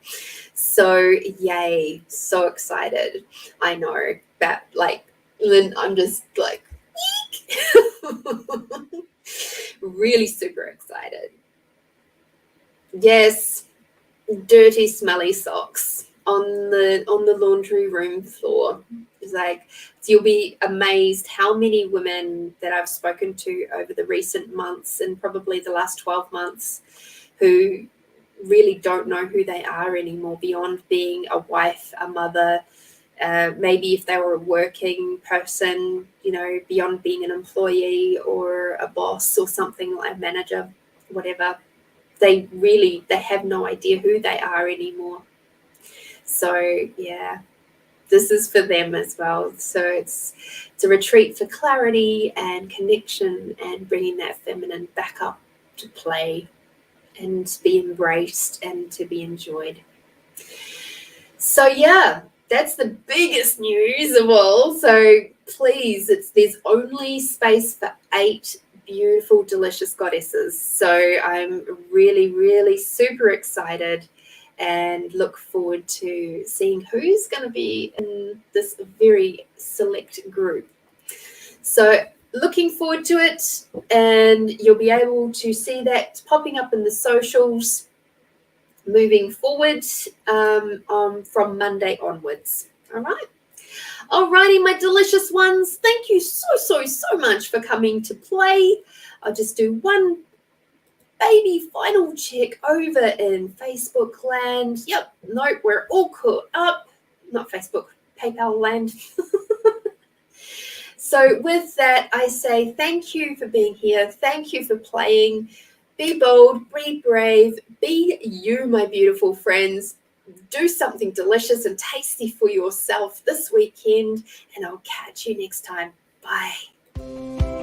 So yay, so excited. I know, but like, Lynn, I'm just like, really super excited. Yes, dirty, smelly socks on the laundry room floor. It's like, so you'll be amazed how many women that I've spoken to over the recent months and probably the last 12 months who really don't know who they are anymore beyond being a wife, a mother, maybe if they were a working person, you know, beyond being an employee or a boss or something like a manager, whatever. They have no idea who they are anymore. So yeah, this is for them as well. So it's a retreat for clarity and connection and bringing that feminine back up to play and to be embraced and to be enjoyed. So yeah, that's the biggest news of all. So please, there's only space for 8 beautiful, delicious goddesses. So I'm really, really super excited and look forward to seeing who's going to be in this very select group. So looking forward to it, and you'll be able to see that popping up in the socials moving forward from Monday onwards. All right. Alrighty, my delicious ones. Thank you so much for coming to play. I'll just do one baby final check over in Facebook land. Yep, nope, we're all caught up. Not Facebook, PayPal land. So with that, I say thank you for being here. Thank you for playing. Be bold, be brave, be you, my beautiful friends. Do something delicious and tasty for yourself this weekend, and I'll catch you next time. Bye.